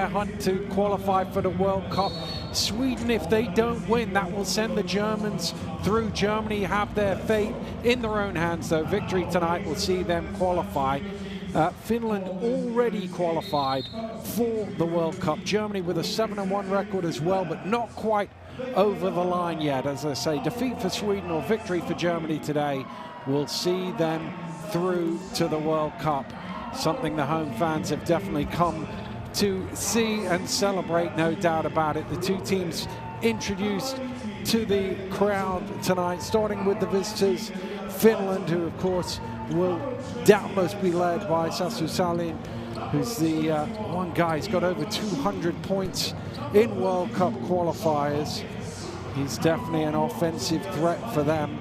their hunt to qualify for the World Cup. Sweden, if they don't win, that will send the Germans through. Germany have their fate in their own hands, though. Victory tonight will see them qualify. Finland already qualified for the World Cup. Germany with a 7-1 record as well, but not quite over the line yet. As I say, defeat for Sweden or victory for Germany today will see them through to the World Cup. Something the home fans have definitely come to see and celebrate, no doubt about it. The two teams introduced to the crowd tonight, starting with the visitors, Finland, who of course will doubtless be led by Sasu Salin, who's the one guy who's got over 200 points in World Cup qualifiers. He's definitely an offensive threat for them.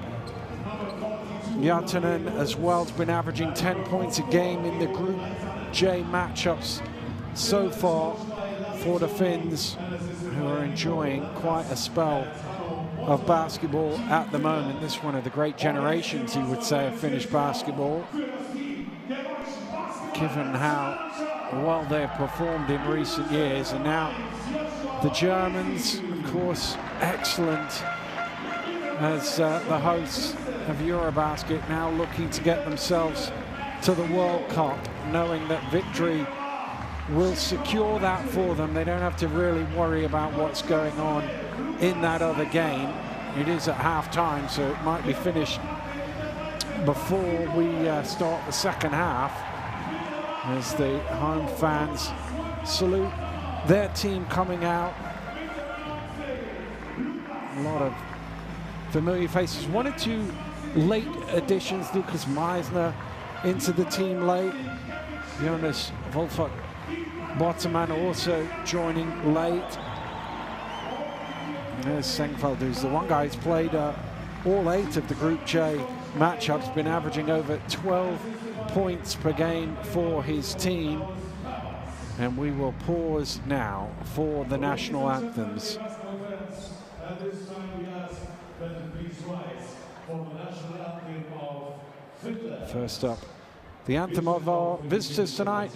Jatanen as well has been averaging 10 points a game in the Group J matchups so far for the Finns, who are enjoying quite a spell of basketball at the moment. This is one of the great generations, you would say, of Finnish basketball, given how well they've performed in recent years. And now the Germans, of course, excellent as the hosts of Eurobasket, now looking to get themselves to the World Cup, knowing that victory will secure that for them. They don't have to really worry about what's going on in that other game. It is at half-time, so it might be finished before we start the second half, as the home fans salute their team coming out. A lot of familiar faces. One or two late additions. Lucas Meisner into the team late. Jonas Wolfert Botterman also joining late. And there's Sengfeld, who's the one guy who's played all 8 of the Group J matchups, been averaging over 12 points per game for his team. And we will pause now for the national anthems. First up, the anthem of our visitors tonight,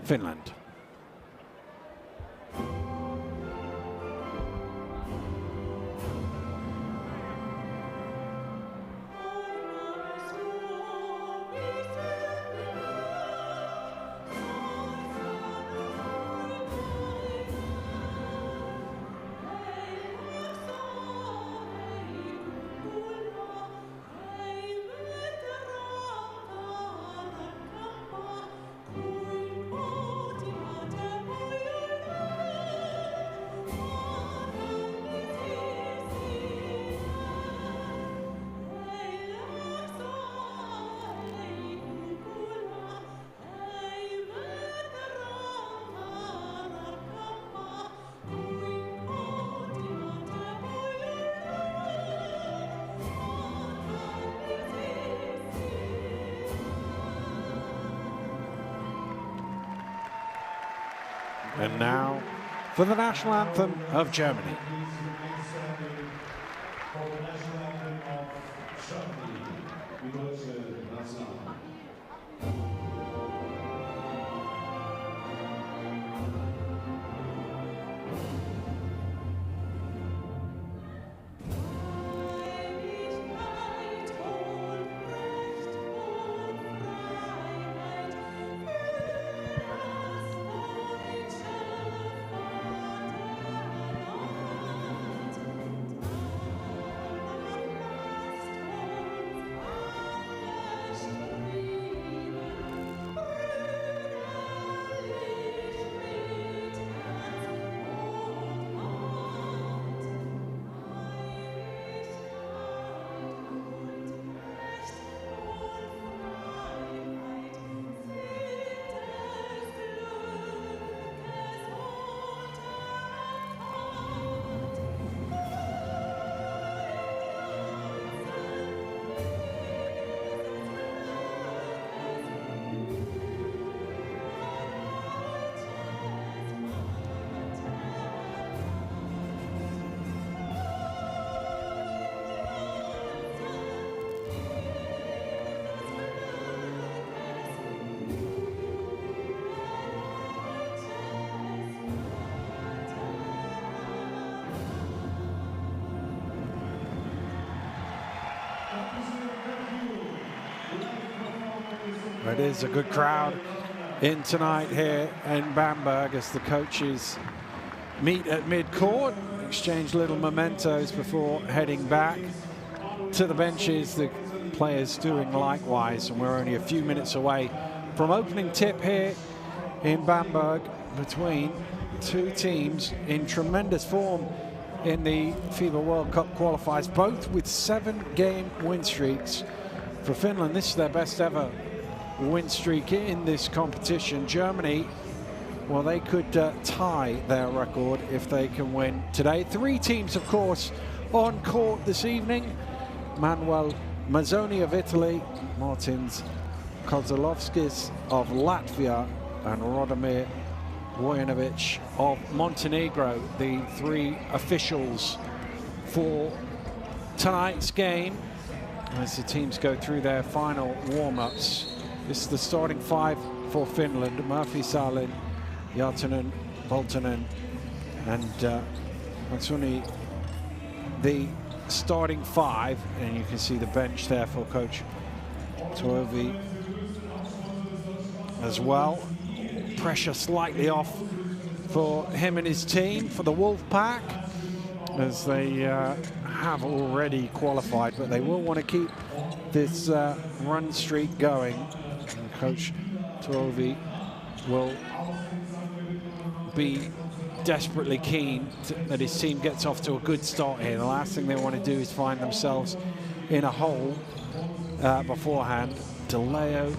Finland. And now for the national anthem of Germany. it is a good crowd in tonight here in Bamberg as the coaches meet at mid-court, exchange little mementos before heading back to the benches. The players doing likewise, and we're only a few minutes away from opening tip here in Bamberg between two teams in tremendous form in the FIBA World Cup qualifiers, both with 7-game win streaks. For Finland, this is their best ever win streak in this competition. Germany, well, they could tie their record if they can win today. 3 teams, of course, on court this evening. Manuel Mazzoni of Italy, Martins Kozlovskis of Latvia, and Radomir Vojinovic of Montenegro, the 3 officials for tonight's game as the teams go through their final warm-ups. This is the starting 5 for Finland: Murphy, Salin, Jartanen, Boltonen, and Mazzoni, the starting 5, and you can see the bench there for Coach Toivovi as well. Pressure slightly off for him and his team, for the Wolfpack, as they have already qualified, but they will want to keep this run streak going. And Coach Toivovi will be desperately keen that his team gets off to a good start here. The last thing they want to do is find themselves in a hole beforehand. DeLeo,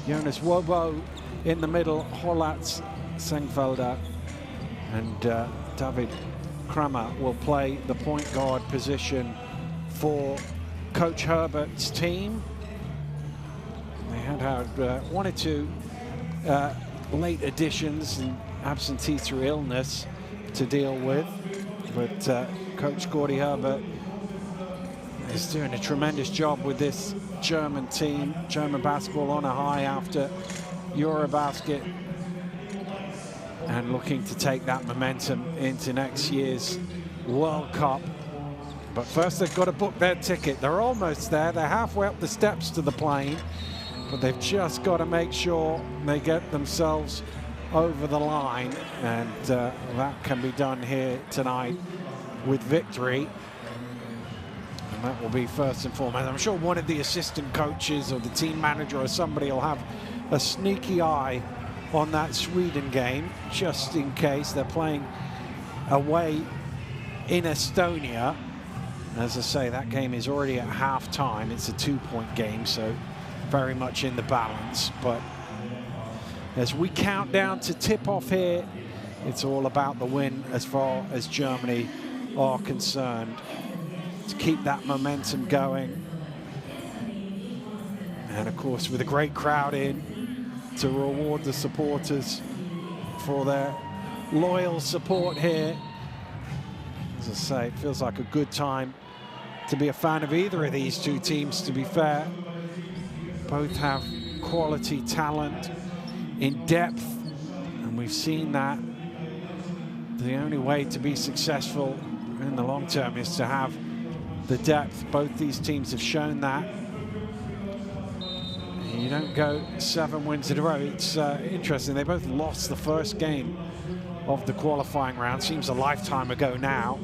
Jonas Wobo in the middle, Hollatz, Sengfelder, and David Kramer will play the point guard position for Coach Herbert's team. They had one or two late additions and absentee through illness to deal with, but Coach Gordy Herbert is doing a tremendous job with this German team. German basketball on a high after Eurobasket, and looking to take that momentum into next year's World Cup. But first they've got to book their ticket. They're almost there. They're halfway up the steps to the plane, but they've just got to make sure they get themselves over the line, and that can be done here tonight with victory. And that will be first and foremost. I'm sure one of the assistant coaches or the team manager or somebody will have a sneaky eye on that Sweden game, just in case. They're playing away in Estonia. As I say, that game is already at half-time. It's a 2-point game, so very much in the balance. But as we count down to tip-off here, it's all about the win as far as Germany are concerned, to keep that momentum going. And of course, with a great crowd in to reward the supporters for their loyal support here. As I say, it feels like a good time to be a fan of either of these two teams, to be fair. Both have quality talent in depth, and we've seen that the only way to be successful in the long term is to have the depth. Both these teams have shown that. You don't go 7 wins in a row. It's interesting, they both lost the first game of the qualifying round. Seems a lifetime ago now,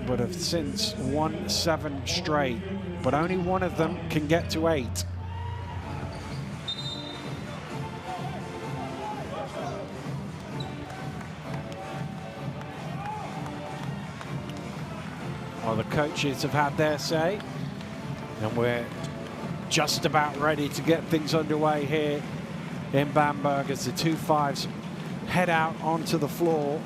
but have since won 7 straight, but only one of them can get to 8. Well, the coaches have had their say, and we're just about ready to get things underway here in Bamberg as the 2 5s head out onto the floor.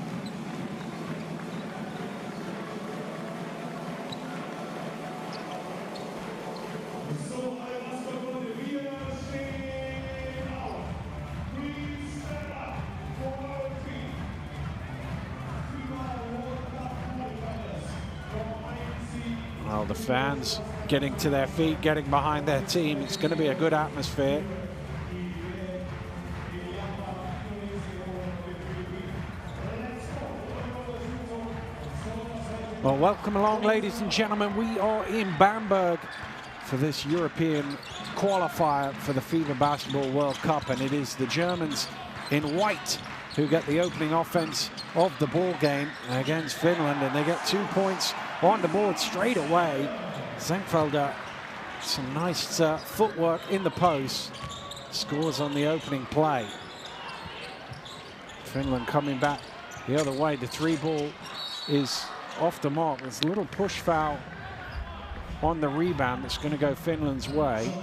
Well, the fans getting to their feet, getting behind their team. It's going to be a good atmosphere. Well, welcome along, ladies and gentlemen. We are in Bamberg for this European qualifier for the FIBA Basketball World Cup, and it is the Germans in white who get the opening offense of the ball game against Finland, and they get 2 points on the board straight away. Senkfelder, some nice footwork in the post, scores on the opening play. Finland coming back the other way. The 3 ball is off the mark. There's a little push foul on the rebound that's going to go Finland's way.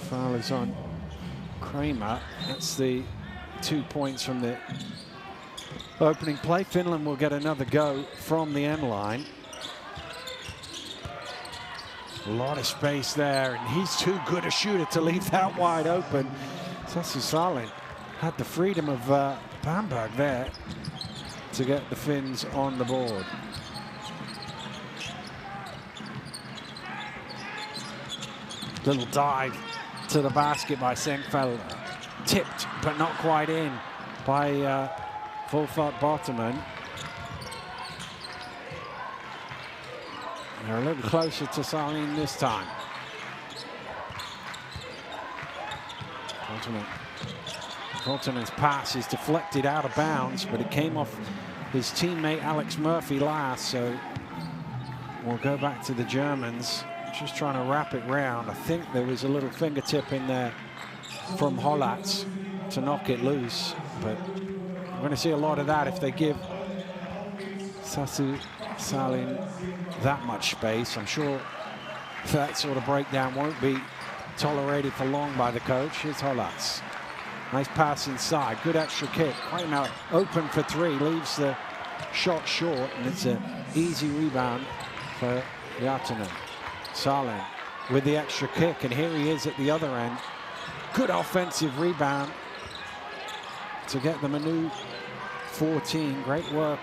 Foul is on Kramer. That's the 2 points from the opening play. Finland will get another go from the end line. A lot of space there, and he's too good a shooter to leave that wide open. Sassu Salin had the freedom of Bamberg there to get the Finns on the board. Little dive to the basket by Senkfelder. Tipped, but not quite in by Wolfart-Botterman. They're a little closer to Salin this time. Botterman's pass is deflected out of bounds, but it came off his teammate Alex Murphy last, so we'll go back to the Germans. Just trying to wrap it round. I think there was a little fingertip in there from Hollatz to knock it loose, but we're going to see a lot of that if they give Sassu Salin that much space. I'm sure that sort of breakdown won't be tolerated for long by the coach. Here's Hollatz. Nice pass inside, good extra kick. Right now open for 3, leaves the shot short, and it's an easy rebound for Jatinen. Salin with the extra kick, and here he is at the other end. Good offensive rebound to get them a new 14. Great work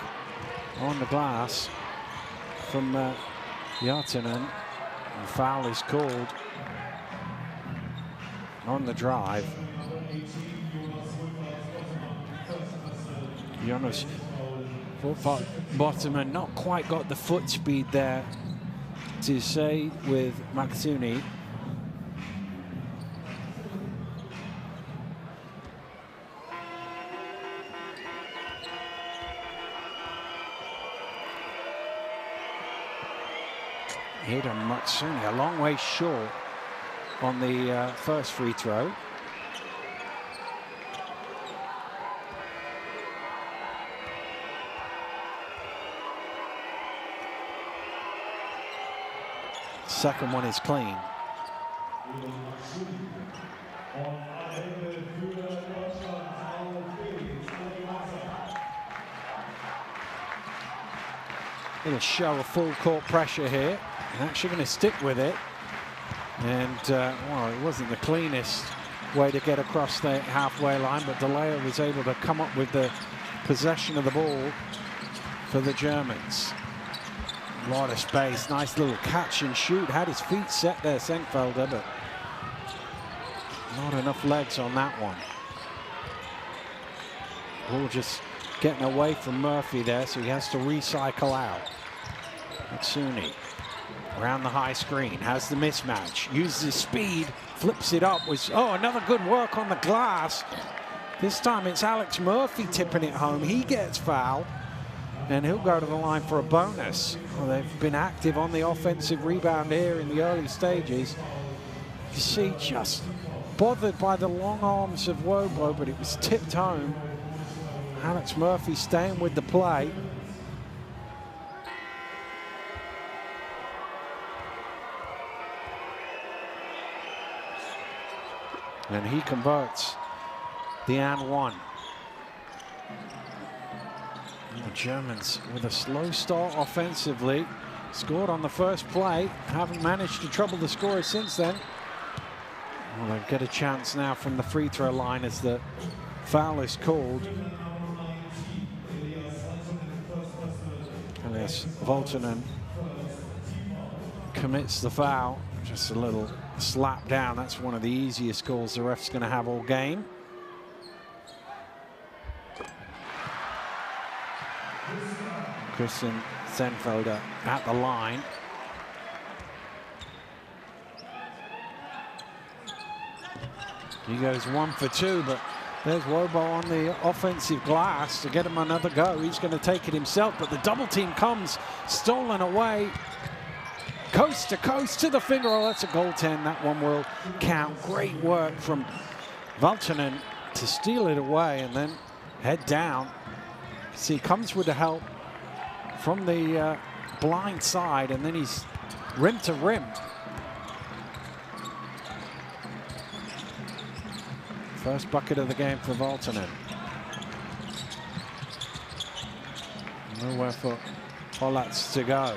on the glass from Jatinen. And foul is called on the drive. Jonas Wolfart-Botterman not quite got the foot speed there to say with Maksuni. Hit on Maksuni, a long way short on the first free throw. Second one is clean. Little show of full court pressure here. And actually going to stick with it. And, well, it wasn't the cleanest way to get across the halfway line, but DeLeo was able to come up with the possession of the ball for the Germans. A lot of space, nice little catch and shoot. Had his feet set there, Senkfelder, but not enough legs on that one. Ball just getting away from Murphy there, so he has to recycle out. Matsuni around the high screen, has the mismatch, uses his speed, flips it up. Oh, another good work on the glass. This time it's Alex Murphy tipping it home. He gets fouled, and he'll go to the line for a bonus. Well, they've been active on the offensive rebound here in the early stages. You see, just bothered by the long arms of Wobo, but it was tipped home. Alex Murphy staying with the play. And he converts the and one. The Germans with a slow start offensively. Scored on the first play. Haven't managed to trouble the scorer since then. Well, they'll get a chance now from the free throw line as the foul is called. Elias Voltonen commits the foul. Just a little slap down. That's one of the easiest calls the ref's going to have all game. Christian Senkfelder at the line. He goes 1 for 2, but there's Wobo on the offensive glass to get him another go. He's going to take it himself, but the double team comes, stolen away. Coast to the finger. Oh, that's a goaltend. That one will count. Great work from Valtonen to steal it away and then head down. See, comes with the help from the blind side, and then he's rim to rim. First bucket of the game for Valtonen. Nowhere for Hollatz to go.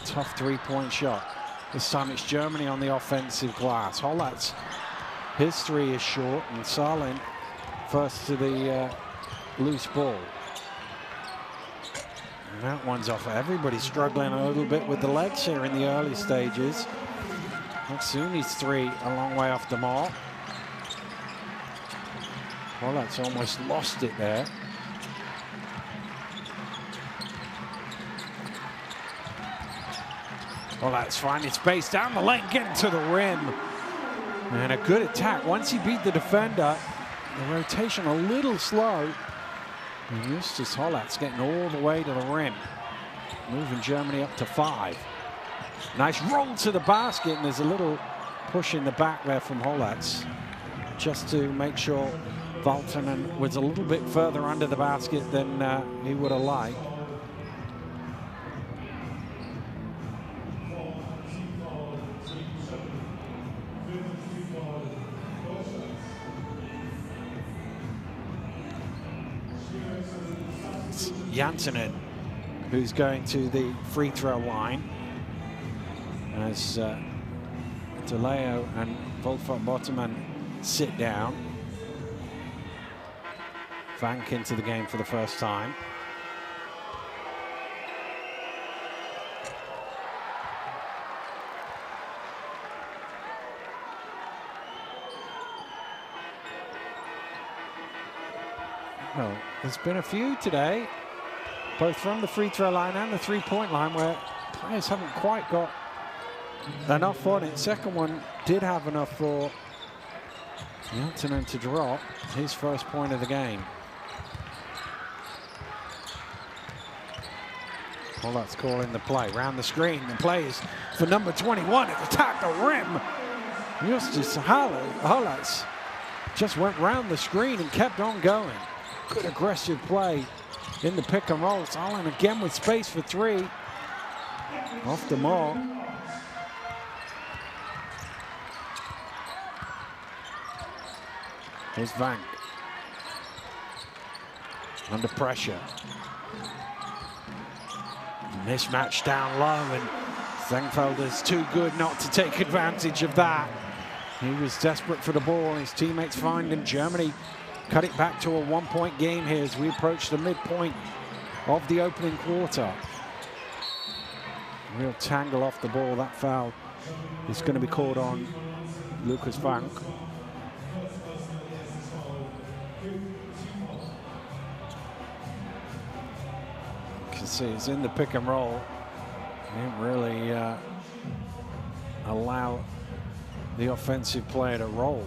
Tough three-point shot. This time it's Germany on the offensive glass. Hollatz, his three is short, and Salin first to the loose ball. And that one's off. Everybody's struggling a little bit with the legs here in the early stages. Matsumi's three a long way off the mark. Hollatz almost lost it there. Hollatz finding space down the lane, getting to the rim. And a good attack. Once he beat the defender, the rotation a little slow. And Justus Hollatz getting all the way to the rim. Moving Germany up to 5. Nice roll to the basket, and there's a little push in the back there from Hollatz, just to make sure Valtonen was a little bit further under the basket than he would have liked. Janssenen, who's going to the free throw line, as DeLeo and Wolfert-Botterman sit down. Vank into the game for the first time. Well, there's been a few today, both from the free throw line and the three-point line, where players haven't quite got enough on it. Second one did have enough for Janssenen to drop his first point of the game. Well, that's calling the play. Round the screen, the play is for number 21. It attacked the rim. Justus Hollatz just went round the screen and kept on going. Good aggressive play in the pick and roll. Salin again with space for 3. Off the mark. Here's Vank. Under pressure. Mismatch down low, and Zengfelder's too good not to take advantage of that. He was desperate for the ball. His teammates find him. Germany cut it back to a 1-point game here as we approach the midpoint of the opening quarter. Real tangle off the ball. That foul is going to be called on Lucas Vank. You can see it's in the pick and roll. He didn't really allow the offensive player to roll.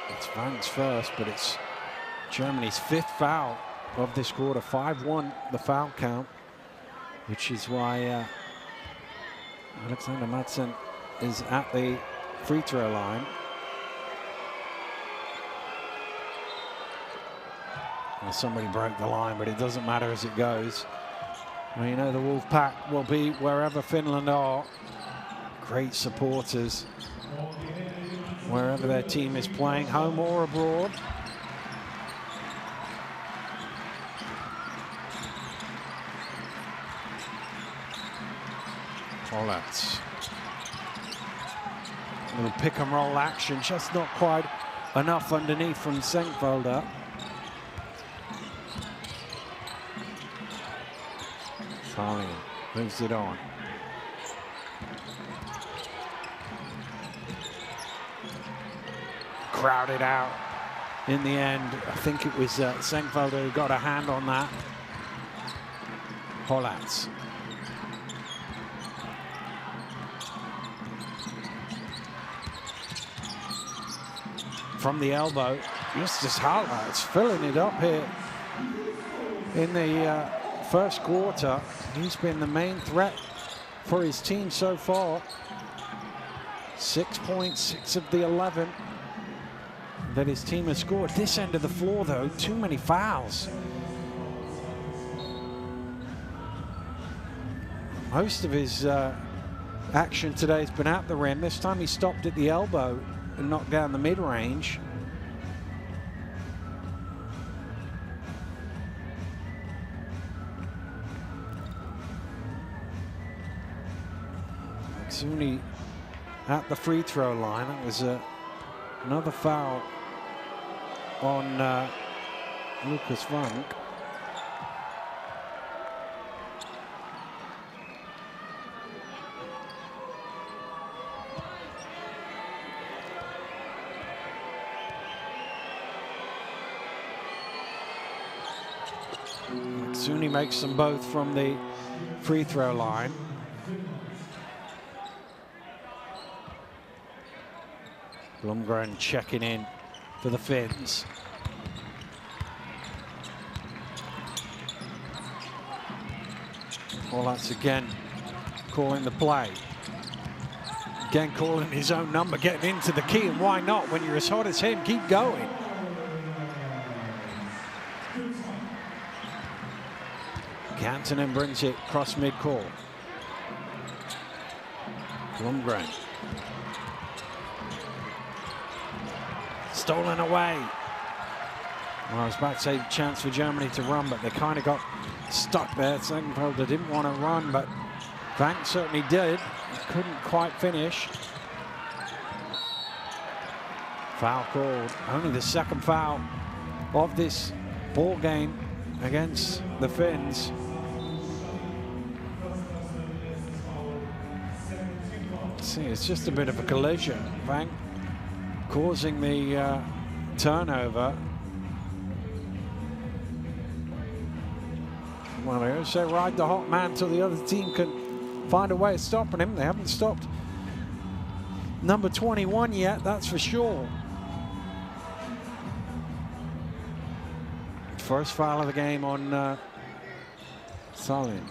It's Vank's first, but it's Germany's 5th foul of this quarter. 5-1 the foul count, which is why Alexander Madsen is at the free throw line. Well, somebody broke the line, but it doesn't matter as it goes. Well, you know, the Wolfpack will be wherever Finland are. Great supporters wherever their team is playing, home or abroad. Hollatz. A little pick and roll action, just not quite enough underneath from Zengfelder. Salin moves it on. Crowded out in the end. I think it was Zengfelder who got a hand on that. Hollatz. from the elbow. Justus Haller is filling it up here in the first quarter. He's been the main threat for his team so far. 6 points, 6 of the 11 that his team has scored. This end of the floor, though, too many fouls. Most of his action today has been at the rim. This time he stopped at the elbow and knocked down the mid-range. Zuni at the free throw line. That was another foul on Lucas Vunk. Zuni makes them both from the free throw line. Blomgren checking in for the Finns. Well, that's again calling the play. Again calling his own number, getting into the key, and why not? When you're as hot as him, keep going. Kantonen brings it across midcourt. Blomgren. Stolen away. Well, I was about to say chance for Germany to run, but they kind of got stuck there. Segenfelder didn't want to run, but Vank certainly did. Couldn't quite finish. Foul called. Only the second foul of this ball game against the Finns. See, it's just a bit of a collision. Vank causing the turnover. Well, they always say ride the hot man till the other team can find a way of stopping him. They haven't stopped number 21 yet, that's for sure. First foul of the game on Salin.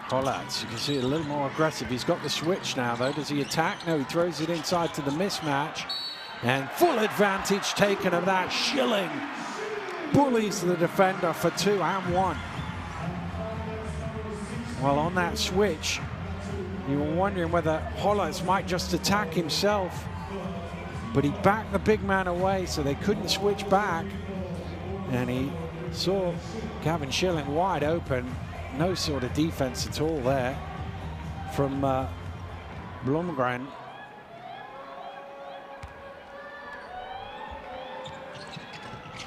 Hollatz, you can see it a little more aggressive. He's got the switch now, though. Does he attack? No, he throws it inside to the mismatch. And full advantage taken of that. Schilling bullies the defender for 2 and 1. Well, on that switch, you were wondering whether Hollatz might just attack himself. But he backed the big man away, so they couldn't switch back. And he saw Gavin Schilling wide open. No sort of defense at all there from Blomgren.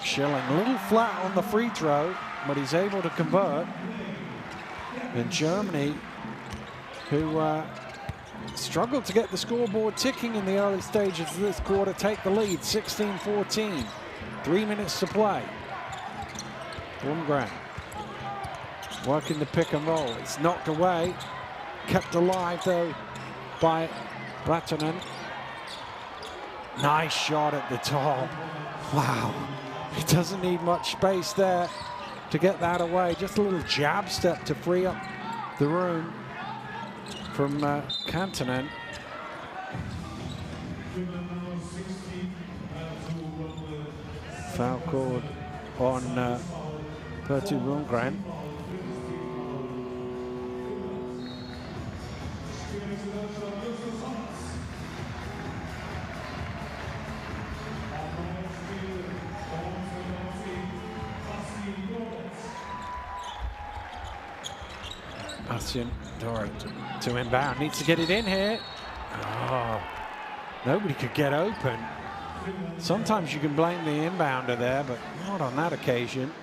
Schilling a little flat on the free throw, but he's able to convert. And Germany, who struggled to get the scoreboard ticking in the early stages of this quarter, take the lead, 16-14. 3 minutes to play. Blomgren working the pick and roll. It's knocked away. Kept alive, though, by Ratonen. Nice shot at the top. Wow. He doesn't need much space there to get that away. Just a little jab step to free up the room from Kantonen. Foul called on Pertu Blomgren. Bastian Dora to inbound, needs to get it in here. Oh, nobody could get open. Sometimes you can blame the inbounder there, but not on that occasion.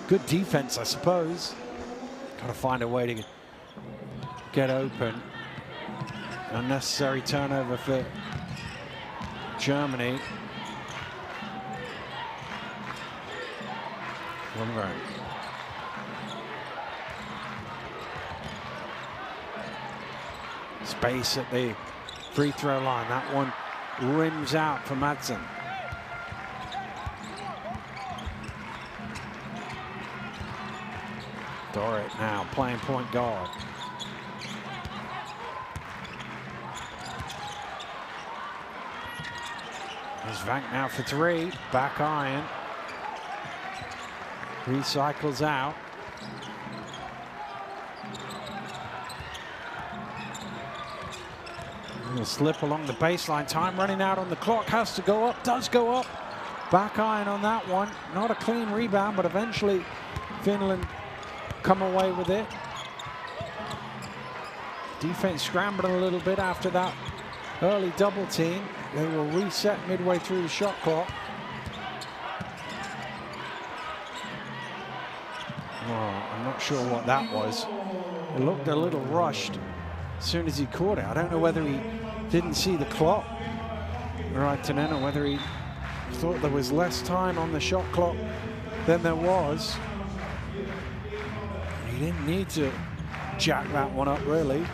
Good defense, I suppose. Got to find a way to get open. Unnecessary turnover for Germany. Blomgren. Space at the free throw line. That one rims out for Madsen. Dorrit now playing point guard. There's Vank now for three. Back iron. Recycles out. A slip along the baseline. Time running out on the clock. Has to go up. Does go up. Back iron on that one. Not a clean rebound, but eventually Finland come away with it. Defense scrambling a little bit after that early double team. They will reset midway through the shot clock. Oh, I'm not sure what that was. It looked a little rushed as soon as he caught it. I don't know whether he didn't see the clock right to then, or whether he thought there was less time on the shot clock than there was. He didn't need to jack that one up, really.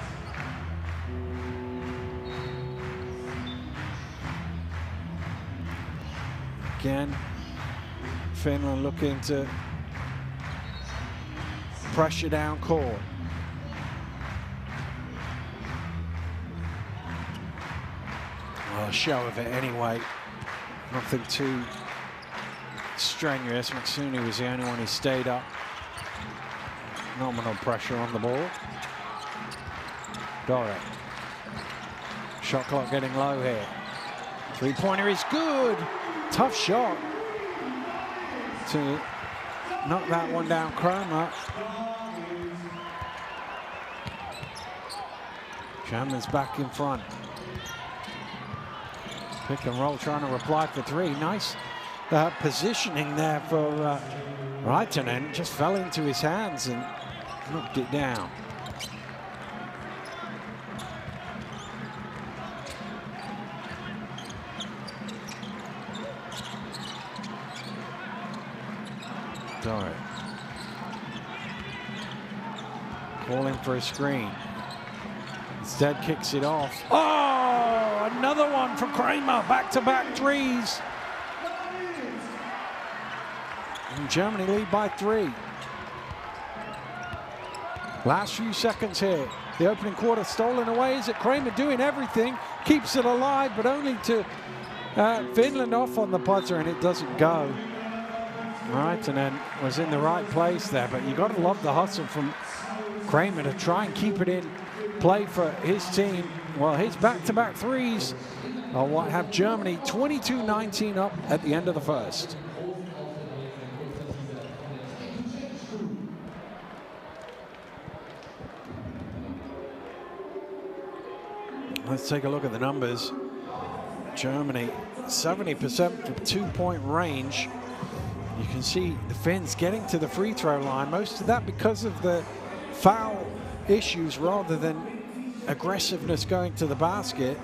Again, Finland looking to pressure down court. Well, a show of it anyway. Nothing too strenuous. Matsuni was the only one who stayed up. Nominal pressure on the ball. Dorrit. Shot clock getting low here. Three-pointer is good. Tough shot to knock that one down. Kramer. Shamman's back in front. Pick and roll, trying to reply for three. Nice positioning there for Raitanen. Just fell into his hands and knocked it down. Dorrit. Calling for a screen. Instead kicks it off. Oh, another one for Kramer. Back-to-back threes. And Germany lead by 3. Last few seconds here. The opening quarter stolen away. Is it Kramer doing everything? Keeps it alive, but only to Finland off on the putter, and it doesn't go. Right, and then was in the right place there, but you got to love the hustle from Kramer to try and keep it in play for his team. Well, his back-to-back threes are what have Germany 22-19 up at the end of the first. Let's take a look at the numbers. Germany 70% from two-point range. You can see the Finns getting to the free throw line. Most of that because of the foul issues rather than aggressiveness going to the basket.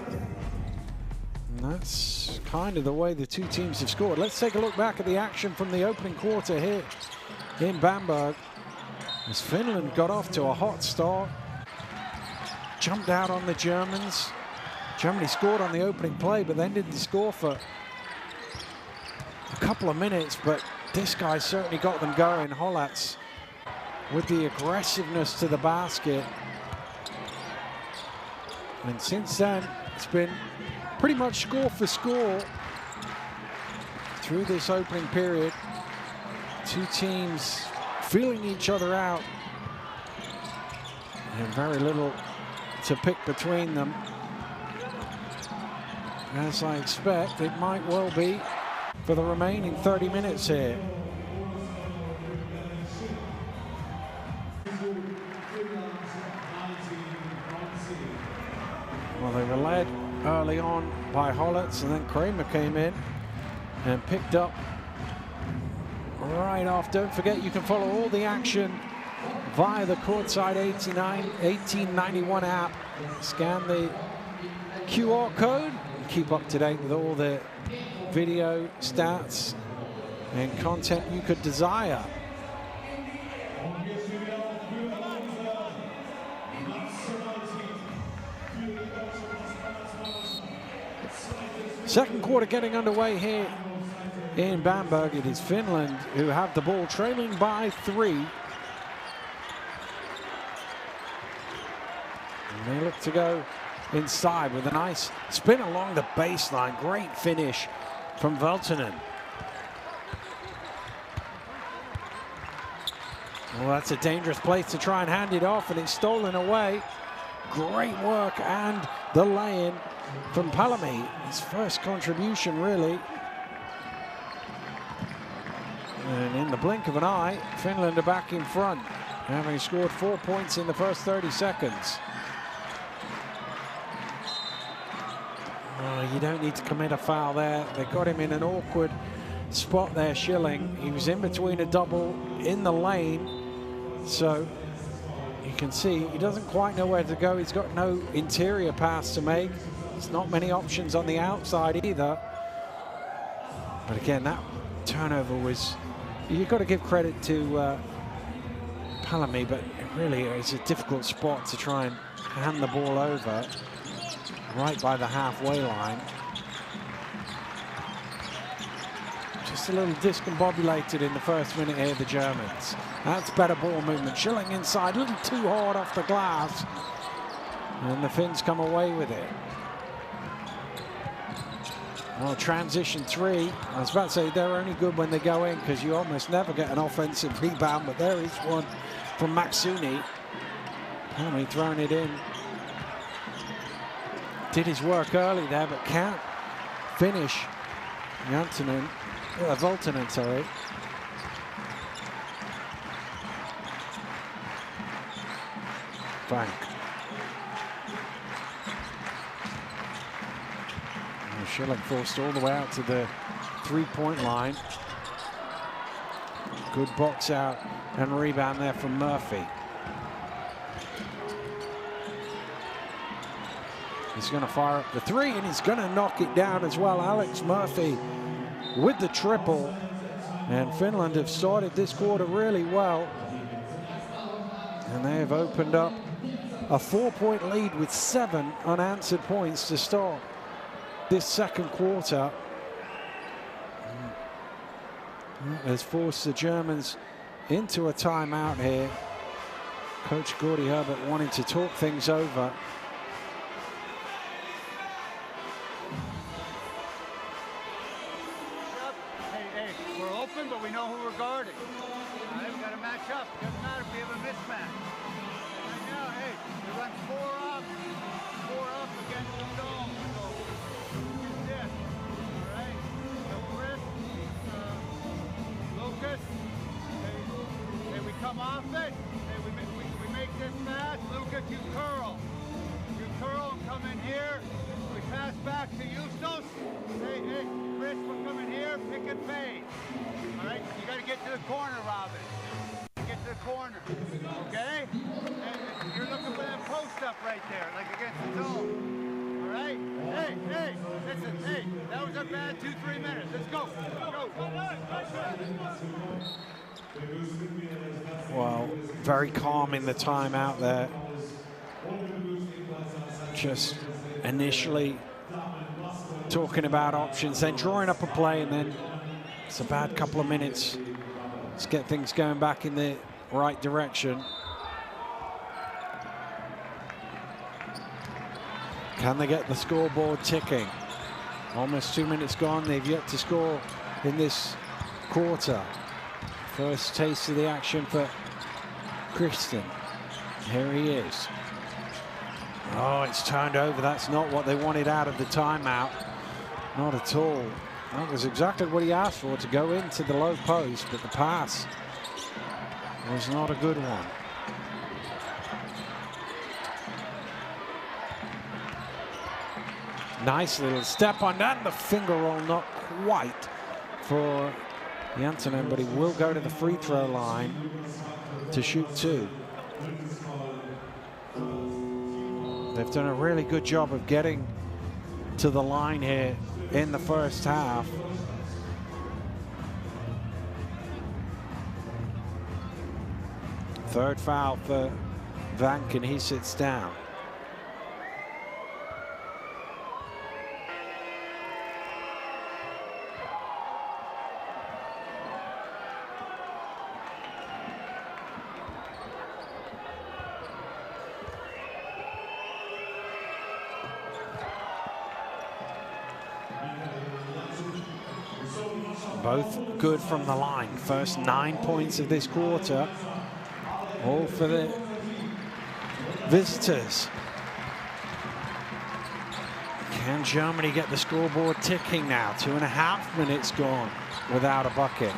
And that's kind of the way the two teams have scored. Let's take a look back at the action from the opening quarter here in Bamberg. As Finland got off to a hot start, jumped out on the Germans. Germany scored on the opening play, but then didn't score for a couple of minutes, but this guy certainly got them going. Hollatz with the aggressiveness to the basket. And since then, it's been pretty much score for score through this opening period. Two teams feeling each other out, and very little to pick between them. As I expect, it might well be for the remaining 30 minutes here. Well, they were led early on by Hollatz, and then Kramer came in and picked up right off. Don't forget, you can follow all the action via the Courtside 1891 app. Scan the QR code and keep up to date with all the video, stats, and content you could desire. Second quarter getting underway here in Bamberg. It is Finland who have the ball, trailing by 3. And they look to go inside with a nice spin along the baseline. Great finish from Veltonen. Well, that's a dangerous place to try and hand it off, and it's stolen away. Great work, and the lay-in from Palami. His first contribution, really. And in the blink of an eye, Finland are back in front, having scored 4 points in the first 30 seconds. Oh, you don't need to commit a foul there. They got him in an awkward spot there, Schilling. He was in between a double in the lane. So you can see he doesn't quite know where to go. He's got no interior pass to make. There's not many options on the outside either. But again, that turnover was, you've got to give credit to Palami, but really it's a difficult spot to try and hand the ball over right by the halfway line. Just a little discombobulated in the first minute here, the Germans. That's better ball movement. Schilling inside, a little too hard off the glass. And the Finns come away with it. Well, transition 3. I was about to say they're only good when they go in, because you almost never get an offensive rebound, but there is one from Maksuni. Only throwing it in. Did his work early there, but can't finish. Veltonen, sorry. Frank. Schilling forced all the way out to the 3-point line. Good box out and rebound there from Murphy. He's going to fire up the 3, and he's going to knock it down as well. Alex Murphy with the triple. And Finland have started this quarter really well. And they have opened up a 4-point lead with 7 unanswered points to start this second quarter. That has forced the Germans into a timeout here. Coach Gordy Herbert wanting to talk things over. Hey, we're open, but we know who we're guarding. All right, we got to match up. Doesn't matter if we have a mismatch. Right now, hey, we run 4 up against the zone. So use this. All right. So Chris, Lucas. Hey, we come off it. Hey, we make this pass. Lucas, you curl. You curl and come in here. We pass back to Justus. Hey, Chris, we're coming here. Pick and fade. All right, you got to get to the corner, Robin. Get to the corner, okay? And you're looking for that post up right there, like against the zone. All right? Hey, listen, hey, that was a bad 2-3 minutes. Let's go. Well, very calm in the timeout there. Just initially talking about options, then drawing up a play, and then it's a bad couple of minutes. Let's get things going back in the right direction. Can they get the scoreboard ticking? Almost 2 minutes gone. They've yet to score in this quarter. First taste of the action for Christian. Here he is. Oh, it's turned over. That's not what they wanted out of the timeout. Not at all. That was exactly what he asked for, to go into the low post, but the pass was not a good one. Nice little step on that. The finger roll not quite for Jantonen, but he will go to the free throw line to shoot 2. They've done a really good job of getting to the line here in the first half. Third foul for Vank, and he sits down. both good from the line. First 9 points of this quarter, all for the visitors. Can Germany get the scoreboard ticking now? 2.5 minutes gone without a bucket.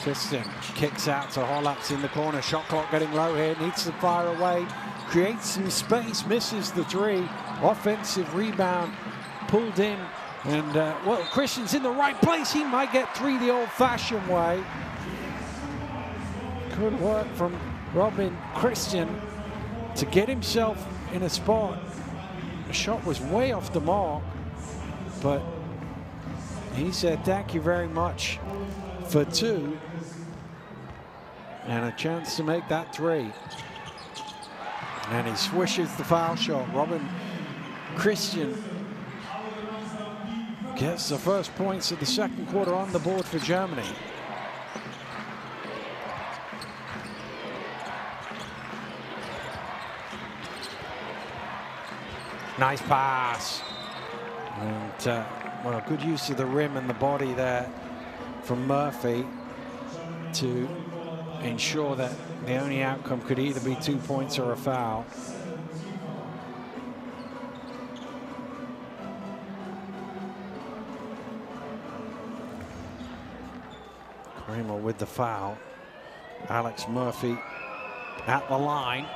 Christian kicks out to Hollatz in the corner. Shot clock getting low here. Needs to fire away. Creates some space. Misses the three. Offensive rebound. Pulled in. And, well, Christian's in the right place. He might get three the old-fashioned way. Good work from Robin Christian to get himself in a spot. The shot was way off the mark. But he said, thank you very much for two. And a chance to make that three. And he swishes the foul shot. Robin Christian gets the first points of the second quarter on the board for Germany. Nice pass. And, well, good use of the rim and the body there from Murphy to ensure that the only outcome could either be 2 points or a foul. Kramer with the foul. Alex Murphy at the line.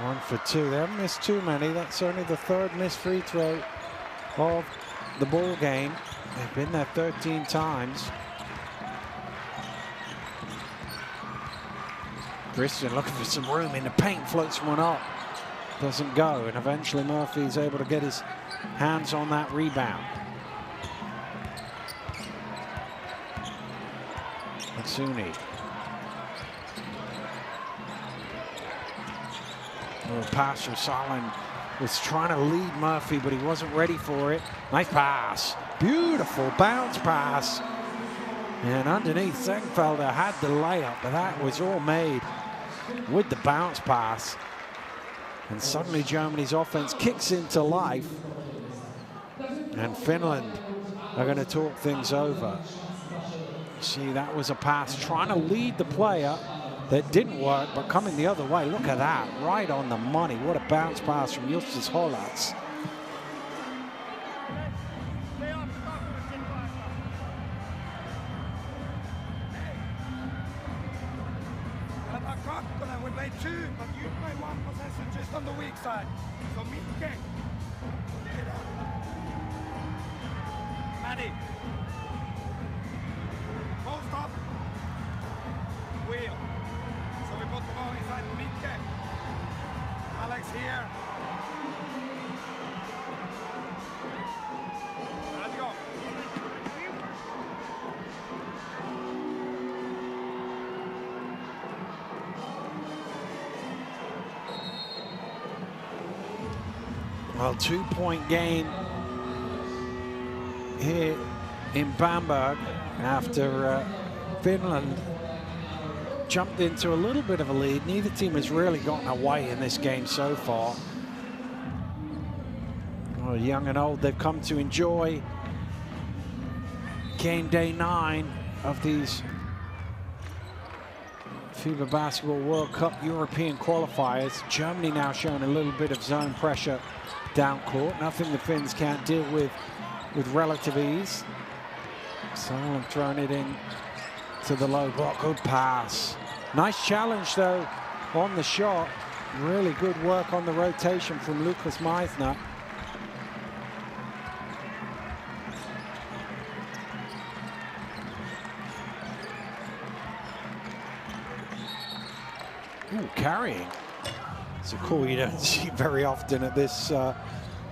One for two. They haven't missed too many. That's only the third missed free throw of the ball game. They've been there 13 times. Christian looking for some room in the paint, floats one up. Doesn't go, and eventually Murphy's able to get his hands on that rebound. Matsuni. Pass from Solin was trying to lead Murphy, but he wasn't ready for it. Nice pass. Beautiful bounce pass. And underneath, Senkfelder had the layup, but that was all made with the bounce pass. And suddenly Germany's offense kicks into life. And Finland are going to talk things over. See, that was a pass trying to lead the player. That didn't work, but coming the other way. Look at that, right on the money. What a bounce pass from Justus Hollatz. We played two, but you played one possession just on the weak side. So me, okay. Maddie. Post up. Wheel. So we put the ball inside Mike. Alex here. Let's go. Well, 2-point game here in Bamberg after Finland jumped into a little bit of a lead. Neither team has really gotten away in this game so far. Well, young and old, they've come to enjoy game day 9 of these FIBA Basketball World Cup European qualifiers. Germany now showing a little bit of zone pressure down court. Nothing the Finns can't deal with relative ease. Solon throwing it in to the low block. Good pass. Nice challenge though on the shot. Really good work on the rotation from Lucas Meisner. Ooh, carrying. It's a call you don't see very often at this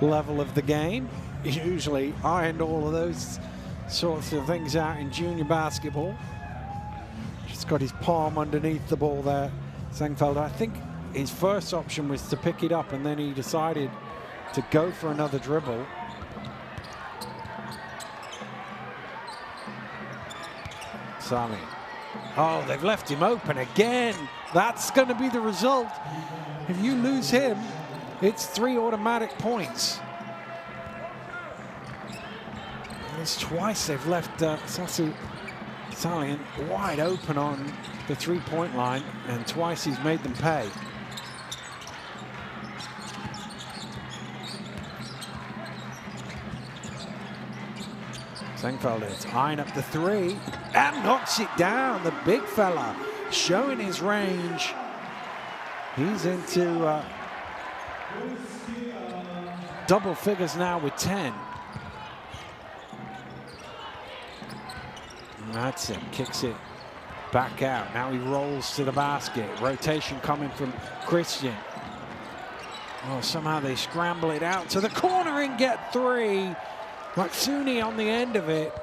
level of the game. Usually ironed all of those sorts of things out in junior basketball. Just got his palm underneath the ball there, Senkfelder. I think his first option was to pick it up, and then he decided to go for another dribble. Sami. Oh, they've left him open again. That's going to be the result. If you lose him, it's 3 automatic points. It's twice they've left Sasu Salian wide open on the 3-point line, and twice he's made them pay. Sengfeld is eyeing up the 3 and knocks it down. The big fella showing his range. He's into double figures now with 10. Madsen kicks it back out. Now he rolls to the basket. Rotation coming from Christian. Oh, somehow they scramble it out to the corner and get 3. Matsuni on the end of it.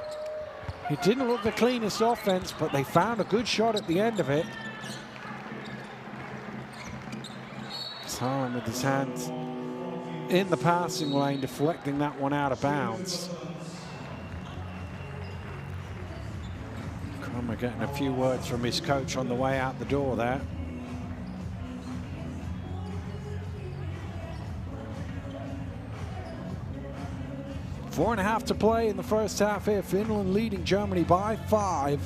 It didn't look the cleanest offense, but they found a good shot at the end of it. Salim with his hands in the passing lane, deflecting that one out of bounds. Kramer getting a few words from his coach on the way out the door there. Four and a half to play in the first half here. Finland leading Germany by 5.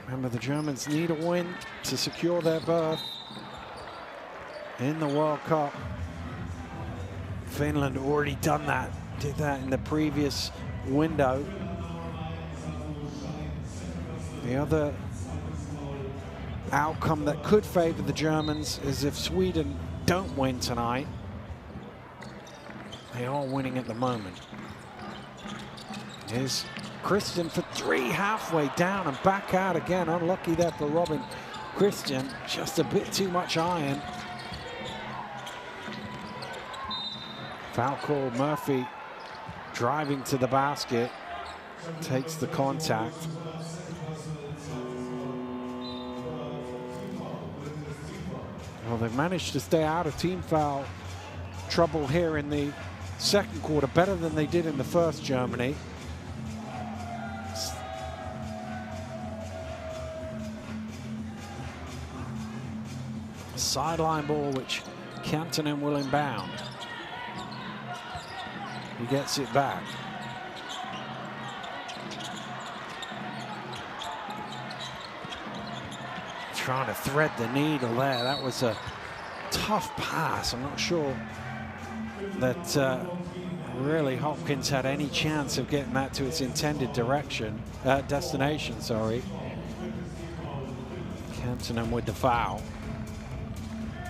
Remember, the Germans need a win to secure their berth in the World Cup. Finland already done that, did that in the previous window. The other outcome that could favor the Germans is if Sweden don't win tonight. They are winning at the moment. Here's Christian for 3, halfway down and back out again. Unlucky there for Robin Christian. Just a bit too much iron. Foul call. Murphy driving to the basket. Takes the contact. Well, they've managed to stay out of team foul trouble here in the second quarter, better than they did in the first, Germany. Sideline ball, which Kantonen will inbound. He gets it back. Trying to thread the needle there. That was a tough pass. I'm not sure that really Hopkins had any chance of getting that to its intended destination, sorry. Kantonen with the foul.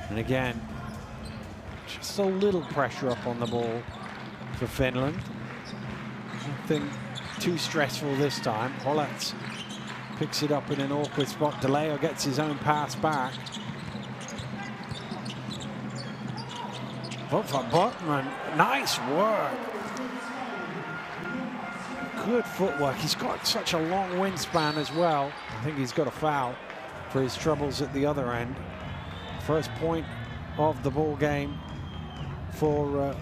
And again, just a little pressure up on the ball for Finland. Nothing too stressful this time. Hollatz picks it up in an awkward spot. DeLeo gets his own pass back. But for Botman, nice work. Good footwork. He's got such a long wingspan as well. I think he's got a foul for his troubles at the other end. First point of the ball game for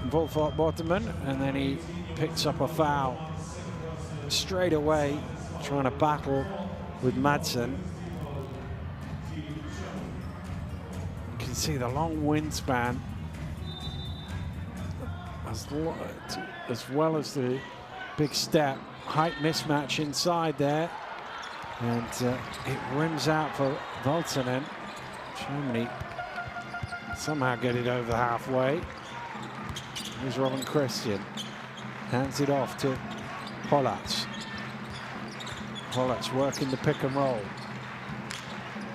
Wolfhard Botman, and then he picks up a foul straight away, trying to battle with Madsen. You can see the long wingspan, as well as the big step. Height mismatch inside there, and it rims out for Valtonen. Germany somehow get it over halfway. Here's Robin Christian. Hands it off to Hollatz. Hollatz working the pick and roll.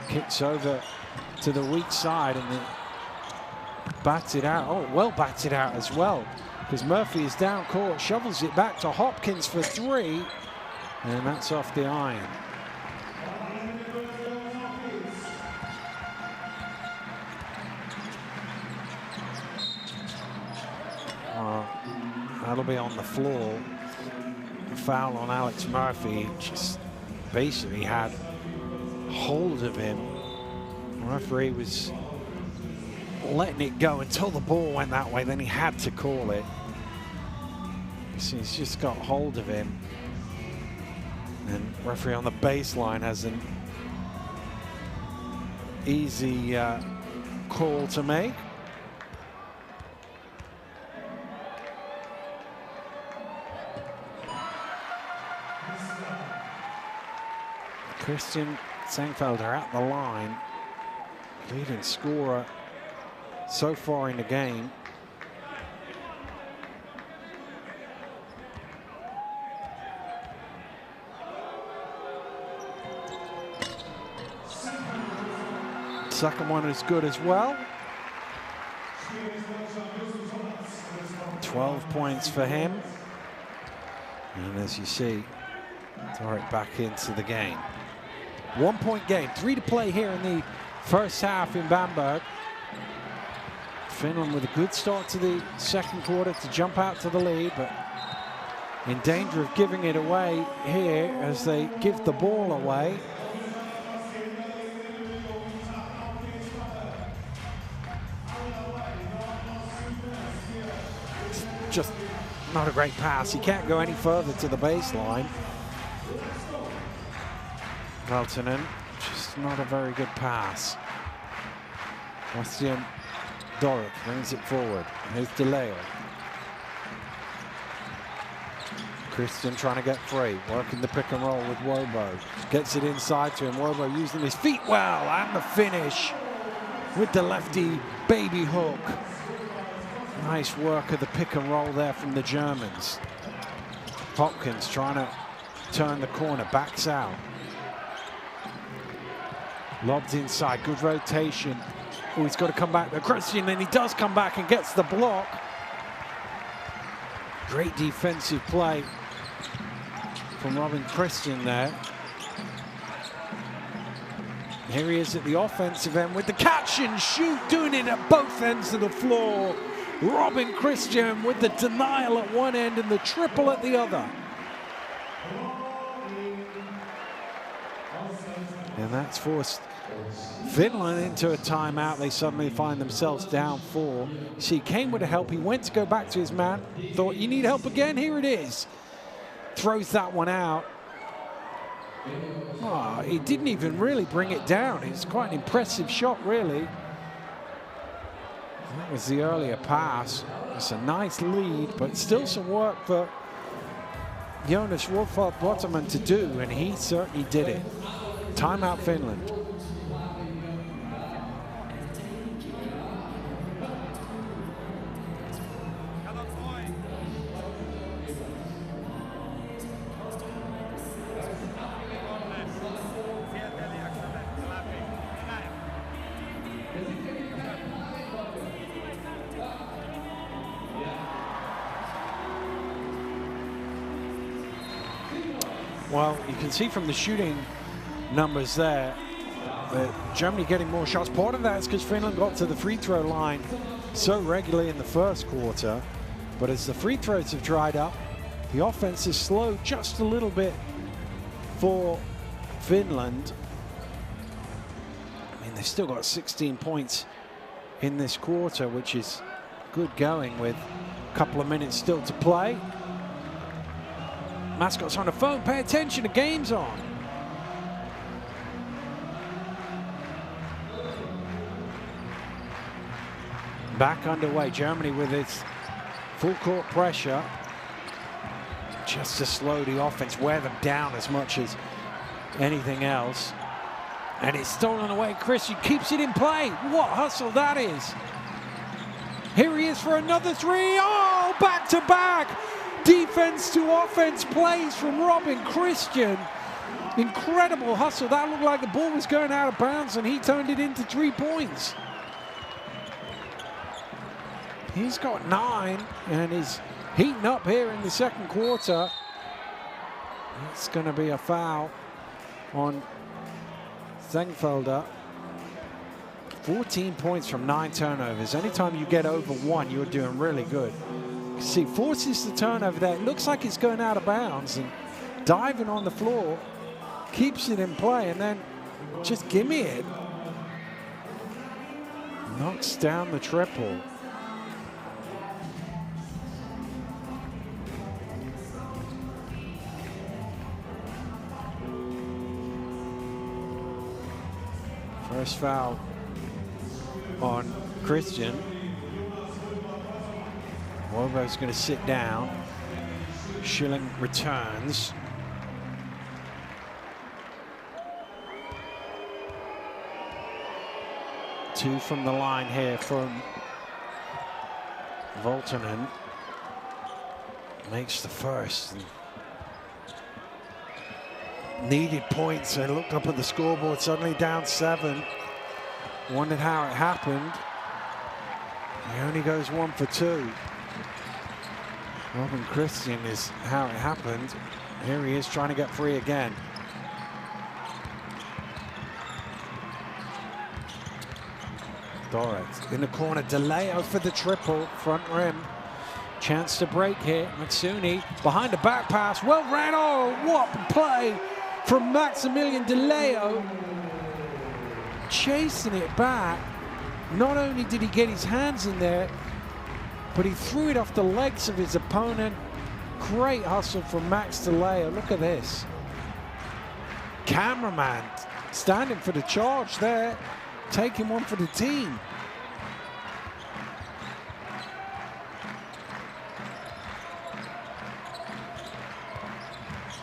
Kicks over to the weak side and it bats it out. Oh, well bats it out as well, because Murphy is down court, shovels it back to Hopkins for 3, and that's off the iron. That'll be on the floor. A foul on Alex Murphy. Just basically had hold of him. The referee was letting it go until the ball went that way, then he had to call it. So he's just got hold of him. And referee on the baseline has an easy call to make. Christian Sengfelder at the line, leading scorer so far in the game. Second one is good as well. 12 points for him. And as you see, throw it back into the game. 1 point game, 3 to play here in the first half in Bamberg. Finland with a good start to the second quarter to jump out to the lead, but in danger of giving it away here as they give the ball away. Just not a great pass. He can't go any further to the baseline. Valtonen, just not a very good pass. Bastian Dorrit brings it forward. Here's DeLeo. Christian trying to get free, working the pick and roll with Wobo. Gets it inside to him. Wobo using his feet well, and the finish with the lefty baby hook. Nice work of the pick and roll there from the Germans. Hopkins trying to turn the corner, backs out. Lobs inside, good rotation. Oh, he's got to come back to Christian, and he does come back and gets the block. Great defensive play from Robin Christian there. Here he is at the offensive end with the catch and shoot, doing it at both ends of the floor. Robin Christian with the denial at one end and the triple at the other. And that's forced Finland into a timeout. They suddenly find themselves down 4. See, Kane would have helped. He went to go back to his man. Thought, you need help again? Here it is. Throws that one out. Oh, he didn't even really bring it down. It's quite an impressive shot, really. That was the earlier pass. It's a nice lead, but still some work for Jonas Wolfart-Botterman to do, and he certainly did it. Timeout Finland. Well, you can see from the shooting numbers there that Germany getting more shots. Part of that is because Finland got to the free throw line so regularly in the first quarter. But as the free throws have dried up, the offense is slowed just a little bit for Finland. I mean, they've still got 16 points in this quarter, which is good going with a couple of minutes still to play. Mascot's on the phone, pay attention, the game's on. Back underway, Germany with its full court pressure. Just to slow the offense, wear them down as much as anything else. And it's stolen away, Christian keeps it in play. What hustle that is. Here he is for another three, oh, back to back. Defense to offense plays from Robin Christian. Incredible hustle. That looked like the ball was going out of bounds and he turned it into 3 points. He's got 9 and is heating up here in the second quarter. It's going to be a foul on Sengfelder. 14 points from 9 turnovers. Anytime you get over 1, you're doing really good. See, forces the turnover there. It looks like it's going out of bounds and diving on the floor, keeps it in play, and then just gimme it. knocks down the triple. First foul on Christian. Wobo's going to sit down. Schilling returns. Two from the line here from Valtonen. Makes the first. Needed points. I looked up at the scoreboard, suddenly down 7. Wondered how it happened. He only goes 1 for 2. Robin Christian is how it happened. Here he is trying to get free again. Doret in the corner, DeLeo for the triple, front rim. Chance to break here. Matsuni behind the back pass, well ran. Oh, what play from Maximilian DeLeo. Chasing it back. Not only did he get his hands in there, but he threw it off the legs of his opponent. Great hustle from Max DeLeo. Look at this. Cameraman standing for the charge there, taking one for the team.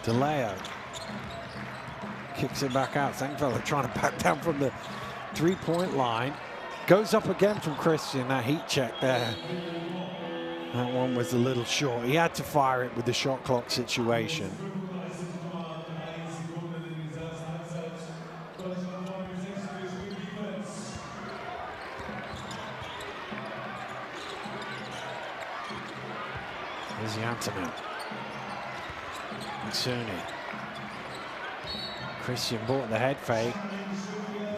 DeLeo kicks it back out. Zengfelder trying to back down from the three-point line. Goes up again from Christian. That heat check there. That one was a little short. He had to fire it with the shot clock situation. Here's the Antonin. Matsuni. Christian bought the head fake,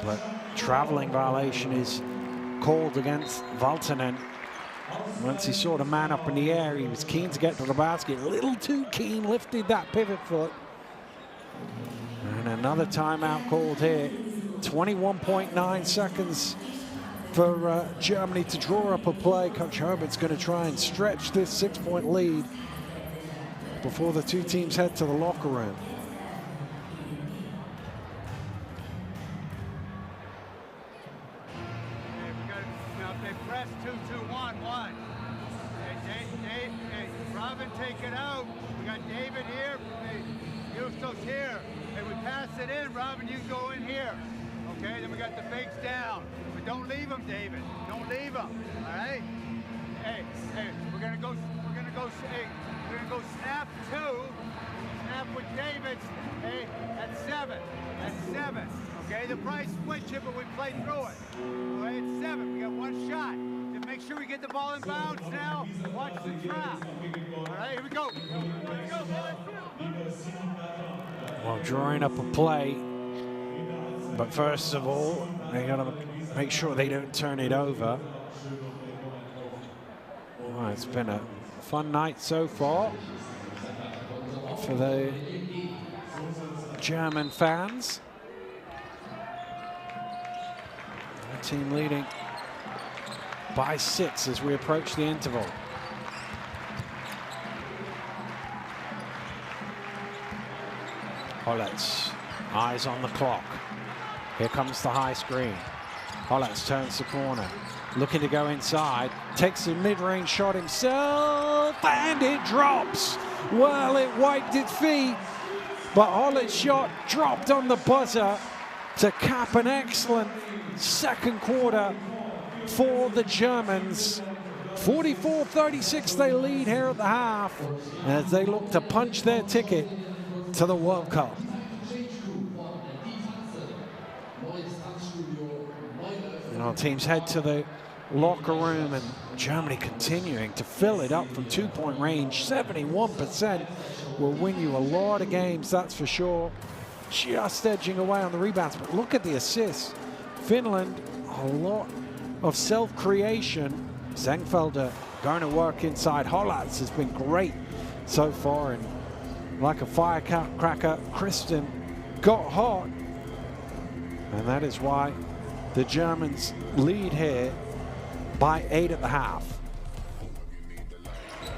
but traveling violation is called against Valtonen. Once he saw the man up in the air, he was keen to get to the basket. A little too keen, lifted that pivot foot. And another timeout called here. 21.9 seconds for Germany to draw up a play. Coach Herbert's going to try and stretch this 6-point lead before the two teams head to the locker room. Now if they press 2-2-1-1, hey, Robin, take it out. We got David here. Hey, Justos here. Hey, we pass it in. Robin, you go in here. Okay, then we got the fakes down. But don't leave them, David. Don't leave them. All right. Hey, we're gonna go snap 2. Snap with David. Hey, that's 7. That's 7. Okay, the price switch it, but we play through it. All right, it's 7. We got one shot. Just make sure we get the ball in bounds now. Watch the trap. All right, here we go. Here we go, boys. Well, drawing up a play, but first of all, they got to make sure they don't turn it over. Well, it's been a fun night so far for the German fans. The team leading by 6 as we approach the interval. Hollets, eyes on the clock. Here comes the high screen. Hollets turns the corner, looking to go inside, takes a mid-range shot himself, and it drops. Well, it wiped its feet, but Hollett's shot dropped on the buzzer to cap an excellent second quarter for the Germans. 44-36 they lead here at the half as they look to punch their ticket to the World Cup. And our teams head to the locker room, and Germany continuing to fill it up from 2-point range. 71% will win you a lot of games, that's for sure. Just edging away on the rebounds, but look at the assists. Finland, a lot of self-creation. Zengfelder going to work inside. Hollats has been great so far, and like a firecracker, Christian got hot. And that is why the Germans lead here by 8 at the half.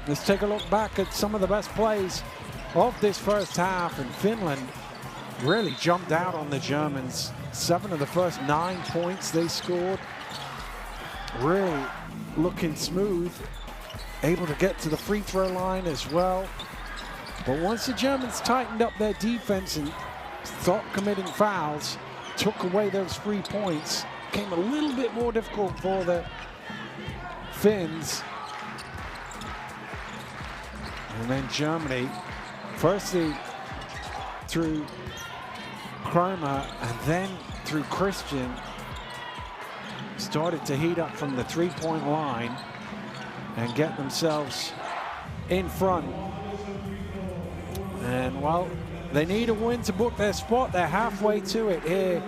Let's take a look back at some of the best plays of this first half, and Finland really jumped out on the Germans. 7 of the first 9 points they scored. Really looking smooth, able to get to the free throw line as well. But once the Germans tightened up their defense and stopped committing fouls, took away those 3 points, became a little bit more difficult for the Finns. And then Germany, firstly through Kromer and then through Christian, started to heat up from the 3-point line and get themselves in front. And well, they need a win to book their spot. They're halfway to it here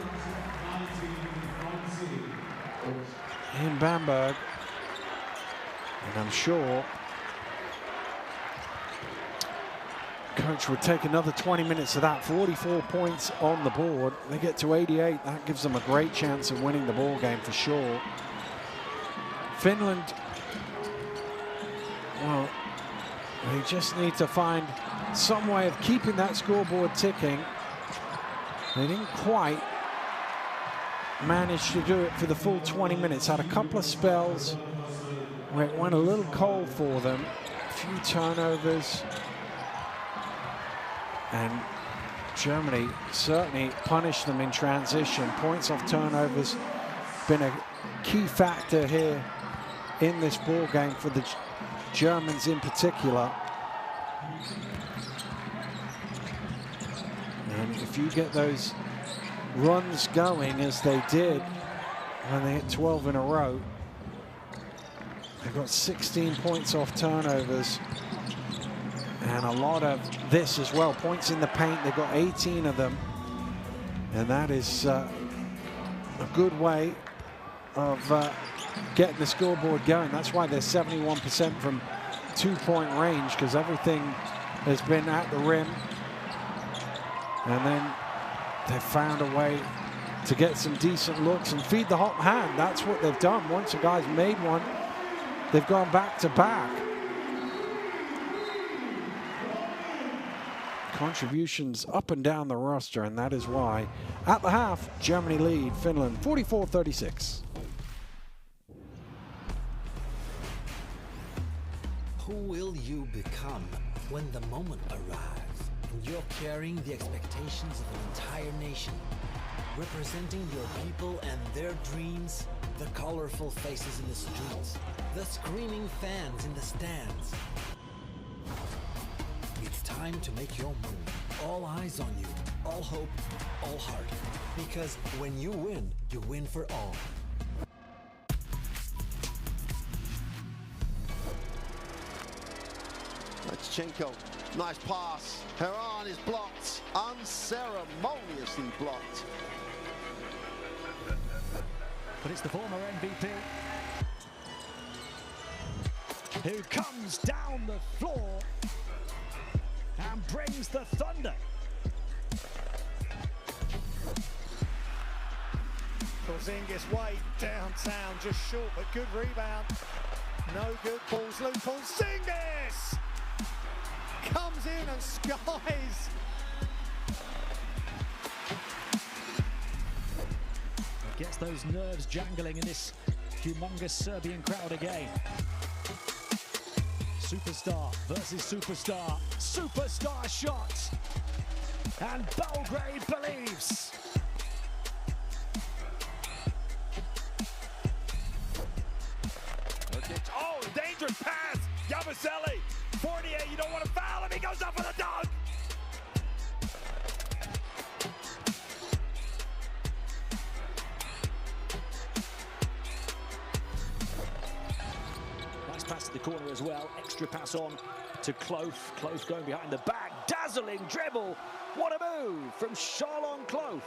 in Bamberg. And I'm sure coach would take another 20 minutes of that. 44 points on the board. They get to 88. That gives them a great chance of winning the ball game for sure. Finland, well, they just need to find some way of keeping that scoreboard ticking. They didn't quite manage to do it for the full 20 minutes. Had a couple of spells where it went a little cold for them. A few turnovers. And Germany certainly punished them in transition. Points off turnovers been a key factor here in this ball game for the Germans in particular. And if you get those runs going as they did when they hit 12 in a row, they've got 16 points off turnovers. And a lot of this as well. Points in the paint, they've got 18 of them. And that is a good way of getting the scoreboard going. That's why they're 71% from 2-point range, because everything has been at the rim. And then they've found a way to get some decent looks and feed the hot hand. That's what they've done. Once a guy's made one, they've gone back to back. Contributions up and down the roster, and that is why at the half Germany lead Finland 44-36. Who will you become when the moment arrives and you're carrying the expectations of an entire nation, representing your people and their dreams, the colorful faces in the streets, the screaming fans in the stands? It's time to make your move. All eyes on you, all hope, all heart. Because when you win for all. Lechchenko, nice pass. Heron is blocked, unceremoniously blocked. But it's the former MVP who comes down the floor and brings the thunder. Porzingis way downtown, just short, but good rebound. No good, balls loose. Porzingis comes in and skies. Gets those nerves jangling in this humongous Serbian crowd again. Superstar versus superstar. Superstar shot. And Belgrade believes. Oh, dangerous pass. Yabusele. Fournier, you don't want to foul him. He goes up with a dunk. Nice pass to the corner as well. Extra pass on to Clough. Clough going behind the back. Dazzling dribble. What a move from Charlon Clough.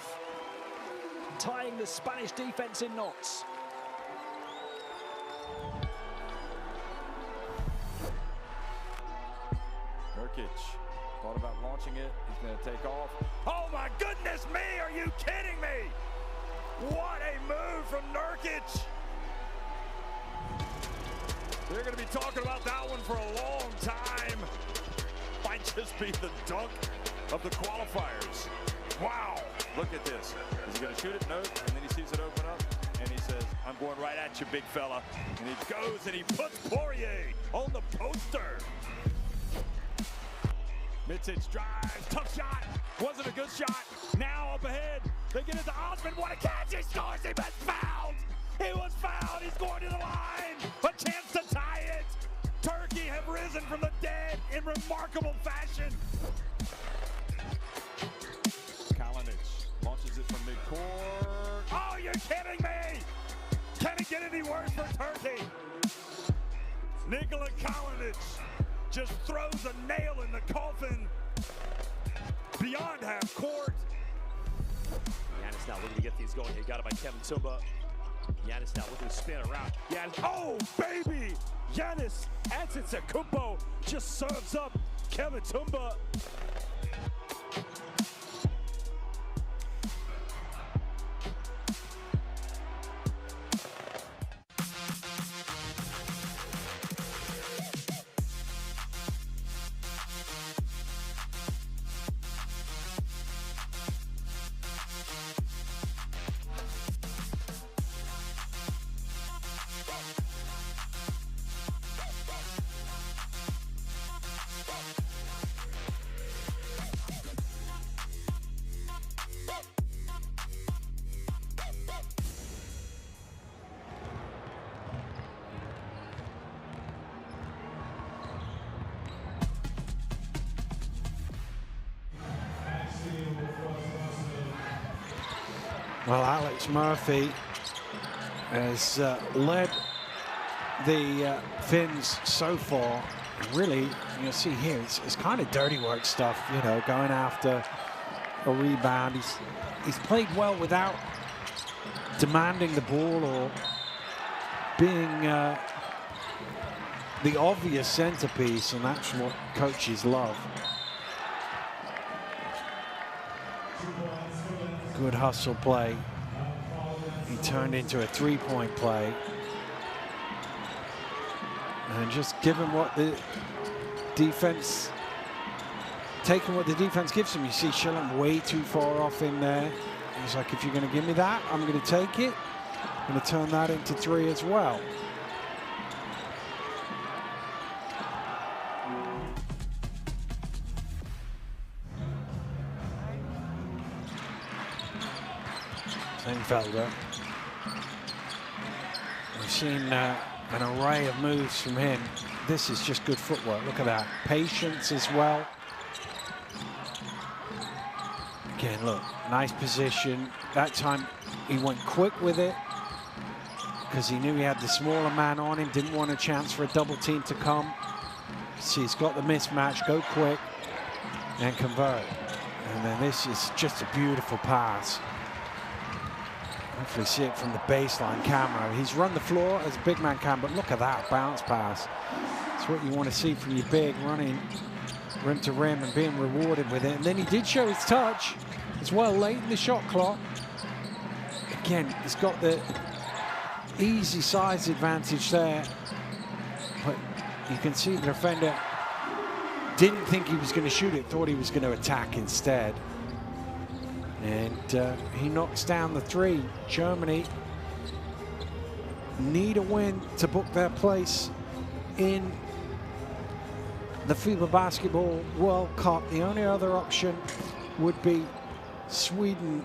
Tying the Spanish defense in knots. Nurkic thought about launching it. He's going to take off. Oh my goodness me, are you kidding me? What a move from Nurkic. They're going to be talking about that one for a long time. Might just be the dunk of the qualifiers. Wow, look at this. Is he going to shoot it? No. And then he sees it open up, and he says, I'm going right at you, big fella. And he goes and he puts Poirier on the poster. Mitic drives, tough shot. Wasn't a good shot. Now up ahead. They get it to Osman. What a catch. He scores. He was fouled. He was fouled. He's going to the line. A chance to tie it. Turkey have risen from the dead in remarkable fashion. Kalinic launches it from midcourt. Oh, you're kidding me. Can it get any worse for Turkey? Nikola Kalinic just throws a nail in the coffin beyond half court. Giannis now looking to get these going. He got it by Kevin Tumba. Giannis now looking to spin around. Giannis, oh baby! Giannis Antetokounmpo just serves up Kevin Tumba. Well, Alex Murphy has led the Finns so far. Really, you'll see here, it's kind of dirty work stuff, you know, going after a rebound. He's played well without demanding the ball or being the obvious centerpiece, and that's what coaches love. Good hustle play. He turned into a three-point play. And just given what the defense, taking what the defense gives him. You see Schillen way too far off in there. He's like, if you're going to give me that, I'm going to take it. I'm going to turn that into three as well. Felder. We've seen an array of moves from him. This is just good footwork. Look at that. Patience as well. Again, look, nice position. That time he went quick with it because he knew he had the smaller man on him, didn't want a chance for a double team to come. See, he's got the mismatch, go quick and convert. And then this is just a beautiful pass. Hopefully see it from the baseline camera. He's run the floor as a big man can, but look at that bounce pass. It's what you want to see from your big, running rim to rim and being rewarded with it. And then he did show his touch as well late in the shot clock. Again, he's got the easy size advantage there, but you can see the defender didn't think he was going to shoot it, thought he was going to attack instead. And he knocks down the three. Germany need a win to book their place in the FIBA Basketball World Cup. The only other option would be Sweden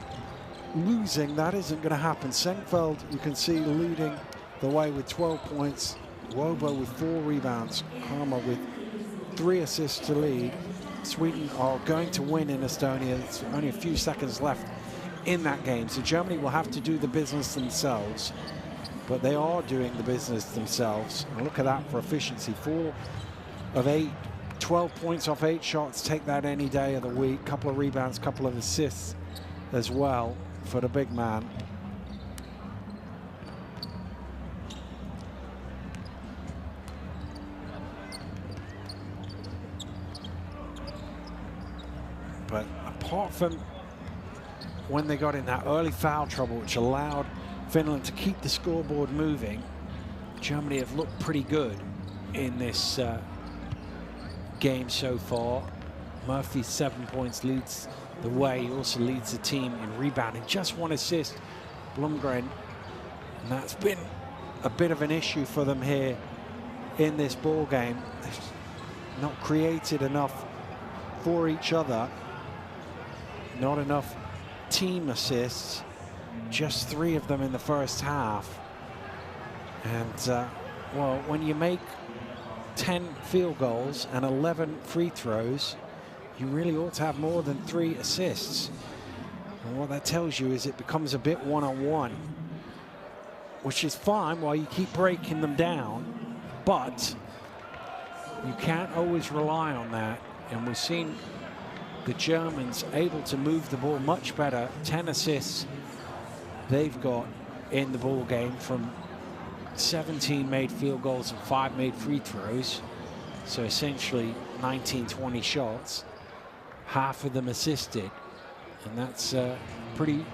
losing. That isn't going to happen. Senfeld, you can see, leading the way with 12 points. Wobo with 4 rebounds. Harmer with 3 assists to lead. Sweden are going to win in Estonia. It's only a few seconds left in that game. So Germany will have to do the business themselves, but they are doing the business themselves. And look at that for efficiency. 4 of 8, 12 points off 8 shots. Take that any day of the week. Couple of rebounds, couple of assists as well for the big man. But apart from when they got in that early foul trouble, which allowed Finland to keep the scoreboard moving, Germany have looked pretty good. in this game so far. Murphy, 7 points, leads the way. He also leads the team in rebounding. Just 1 assist, Blomgren. And that's been a bit of an issue for them here in this ball game. They've not created enough for each other. Not enough team assists. Just 3 of them in the first half. And, well, when you make 10 field goals and 11 free throws, you really ought to have more than 3 assists. And what that tells you is it becomes a bit one-on-one, which is fine while you keep breaking them down, but you can't always rely on that. And we've seen the Germans able to move the ball much better. 10 assists they've got in the ball game from 17 made field goals and 5 made free throws. So essentially 19-20 shots, half of them assisted. And that's a pretty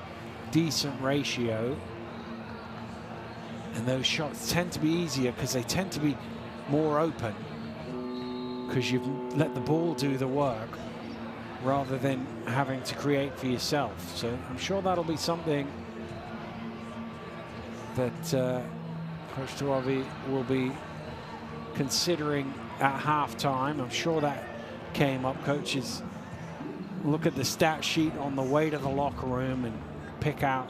decent ratio. And those shots tend to be easier because they tend to be more open, because you've let the ball do the work rather than having to create for yourself. So I'm sure that'll be something that Coach Tuavi will be considering at halftime. I'm sure that came up. Coaches look at the stat sheet on the way to the locker room and pick out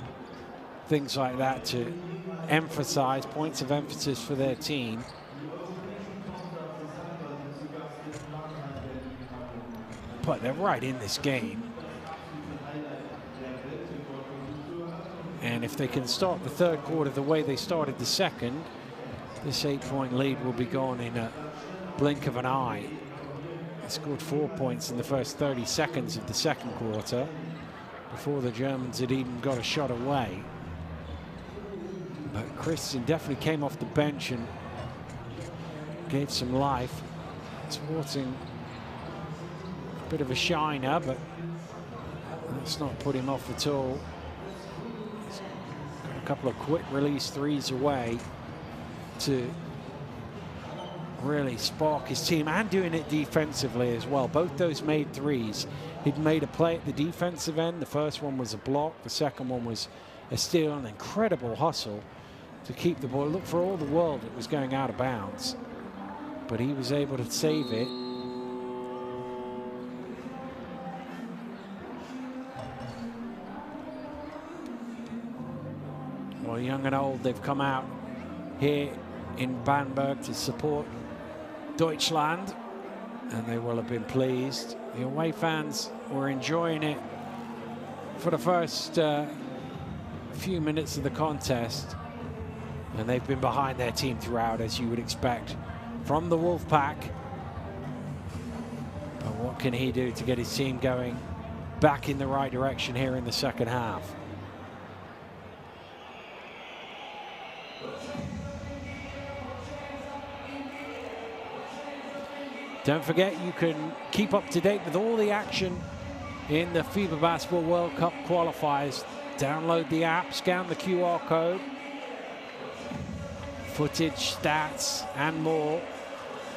things like that to emphasize, points of emphasis for their team. But they're right in this game. And if they can start the third quarter the way they started the second, this 8-point lead will be gone in a blink of an eye. They scored 4 points in the first 30 seconds of the second quarter before the Germans had even got a shot away. But Christian definitely came off the bench and gave some life. Sporting a bit of a shiner, but let's not put him off at all. He's got a couple of quick release threes away to really spark his team, and doing it defensively as well. Both those made threes. He'd made a play at the defensive end. The first one was a block. The second one was a steal. An incredible hustle to keep the ball. Look, for all the world it was going out of bounds, but he was able to save it. Well, young and old, they've come out here in Bamberg to support Deutschland, and they will have been pleased. The away fans were enjoying it for the first few minutes of the contest, and they've been behind their team throughout, as you would expect from the Wolfpack. But what can he do to get his team going back in the right direction here in the second half? Don't forget, you can keep up to date with all the action in the FIBA Basketball World Cup qualifiers. Download the app, scan the QR code. Footage, stats, and more.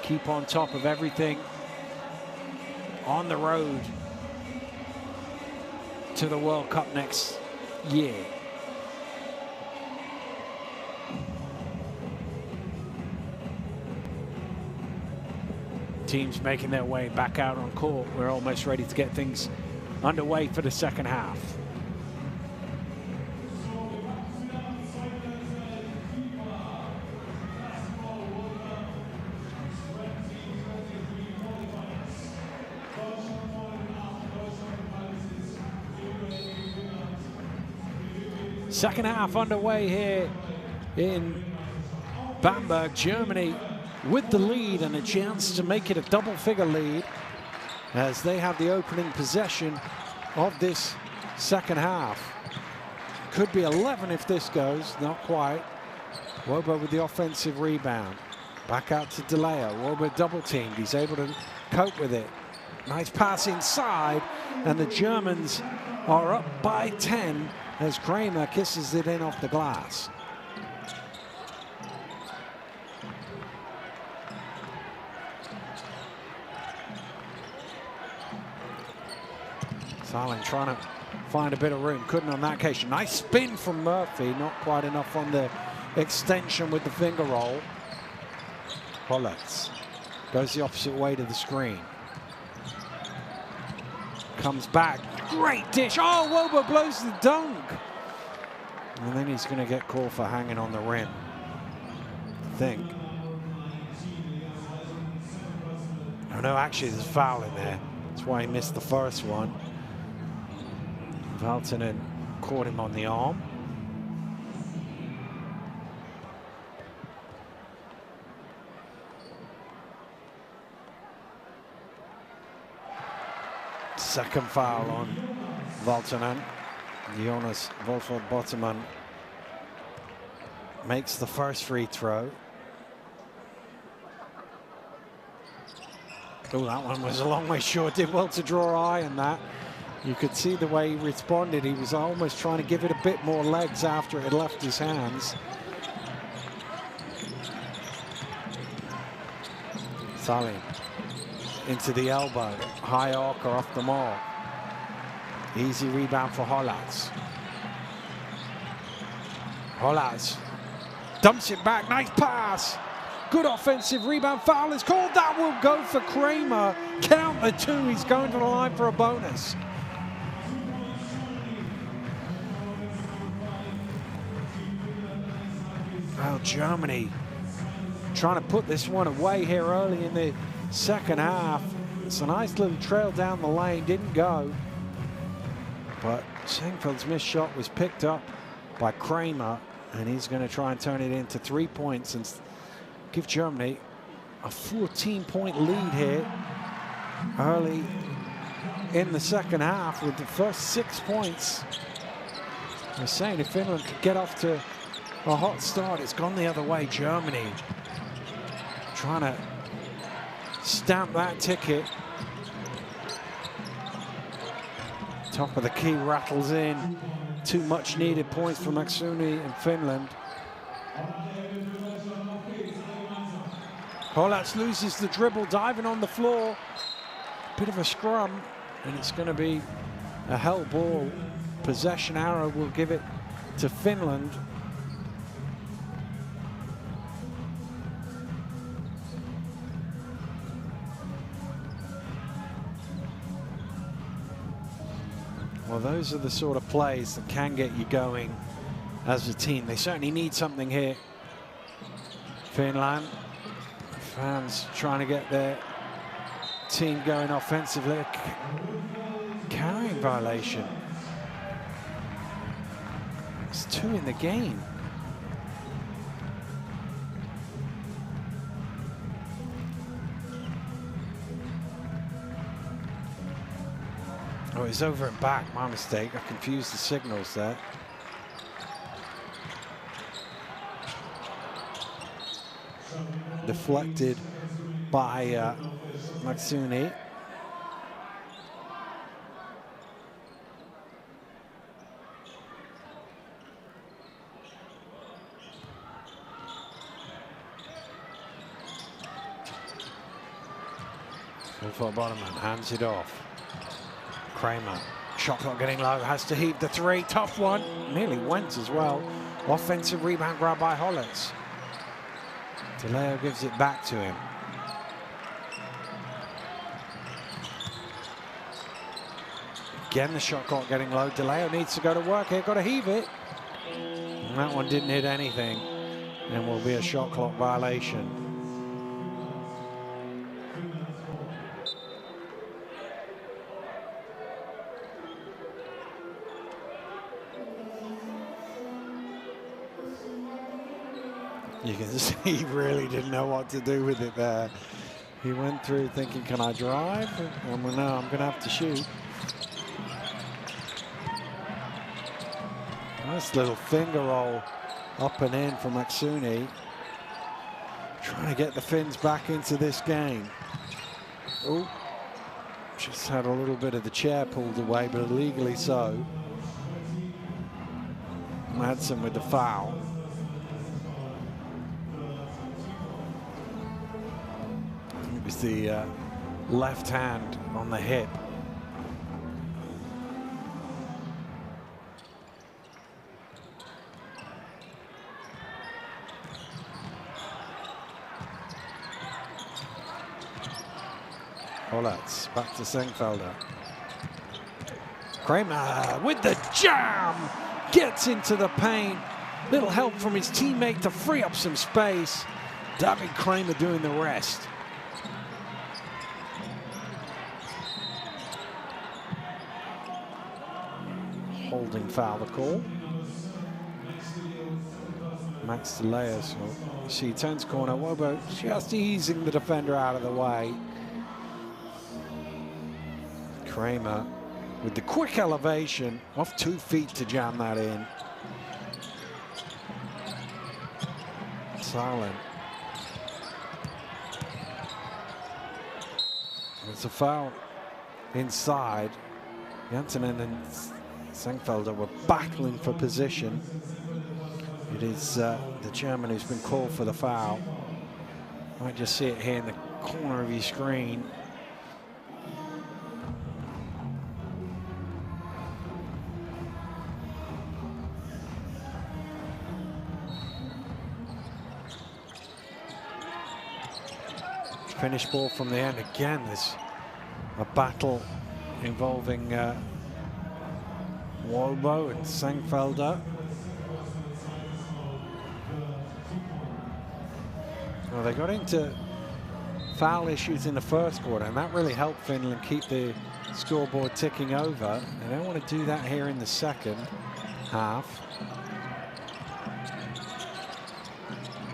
Keep on top of everything on the road to the World Cup next year. Teams making their way back out on court. We're almost ready to get things underway for the second half. Second half underway here in Bamberg, Germany, with the lead and a chance to make it a double-figure lead as they have the opening possession of this second half. Could be 11 if this goes, not quite. Wobo with the offensive rebound. Back out to DeLeo. Wobo double-teamed. He's able to cope with it. Nice pass inside, and the Germans are up by 10 as Kramer kisses it in off the glass. Salin trying to find a bit of room, couldn't on that occasion. Nice spin from Murphy, not quite enough on the extension with the finger roll. Hollets goes the opposite way to the screen. Comes back, great dish. Oh, Wobo blows the dunk. And then he's going to get called for hanging on the rim, I think. Oh no, actually there's a foul in there. That's why he missed the first one. Valtonen caught him on the arm. Second foul on Valtonen. Jonas Wolford-Botterman makes the first free throw. Oh, that one was a long way short. Did well to draw eye on that. You could see the way he responded. He was almost trying to give it a bit more legs after it had left his hands. Salin into the elbow. High arc off the mark. Easy rebound for Hollats. Hollats dumps it back. Nice pass. Good offensive rebound. Foul is called. That will go for Kramer. Count the two. He's going to the line for a bonus. Well, Germany trying to put this one away here early in the second half. It's a nice little trail down the lane. Didn't go. But Sengfeld's missed shot was picked up by Kramer, and he's going to try and turn it into 3 points and give Germany a 14-point lead here early in the second half with the first 6 points. I was saying if Finland could get off to a hot start, it's gone the other way. Germany trying to stamp that ticket. Top of the key rattles in. 2 much needed points from Maksuni in Finland. Hollats loses the dribble, diving on the floor. Bit of a scrum, and it's going to be a hell ball. Possession arrow will give it to Finland. Well, those are the sort of plays that can get you going as a team. They certainly need something here. Finland, fans trying to get their team going offensively. Carrying violation. It's 2 in the game. Oh, it's over and back. My mistake. I confused the signals there. Deflected by Maksuni. Wolford-Botterman hands it off. Kramer, shot clock getting low, has to heave the 3, tough one, nearly went as well. Offensive rebound grab by Hollets. DeLeo gives it back to him. Again, the shot clock getting low. DeLeo needs to go to work here, got to heave it. And that one didn't hit anything, and will be a shot clock violation. You can see he really didn't know what to do with it there. He went through thinking, can I drive? And well, no, I'm going to have to shoot. Nice little finger roll up and in from Maksuni. Trying to get the Finns back into this game. Oh, just had a little bit of the chair pulled away, but illegally so. Madsen with the foul. It was the left hand on the hip. Hollatz back to Sengfelder. Kramer with the jam, gets into the paint. Little help from his teammate to free up some space. David Kramer doing the rest. Holding foul, the call. Max DeLeos, see, turns corner. Wobo just easing the defender out of the way. Kramer with the quick elevation, off 2 feet to jam that in. Silent. It's a foul inside. Janssenen and Sengfelder were battling for position. It is the German who's been called for the foul. Might just see it here in the corner of your screen. Finish ball from the end. Again, there's a battle involving Wobo and Sengfelder. Well, they got into foul issues in the first quarter, and that really helped Finland keep the scoreboard ticking over. They don't want to do that here in the second half.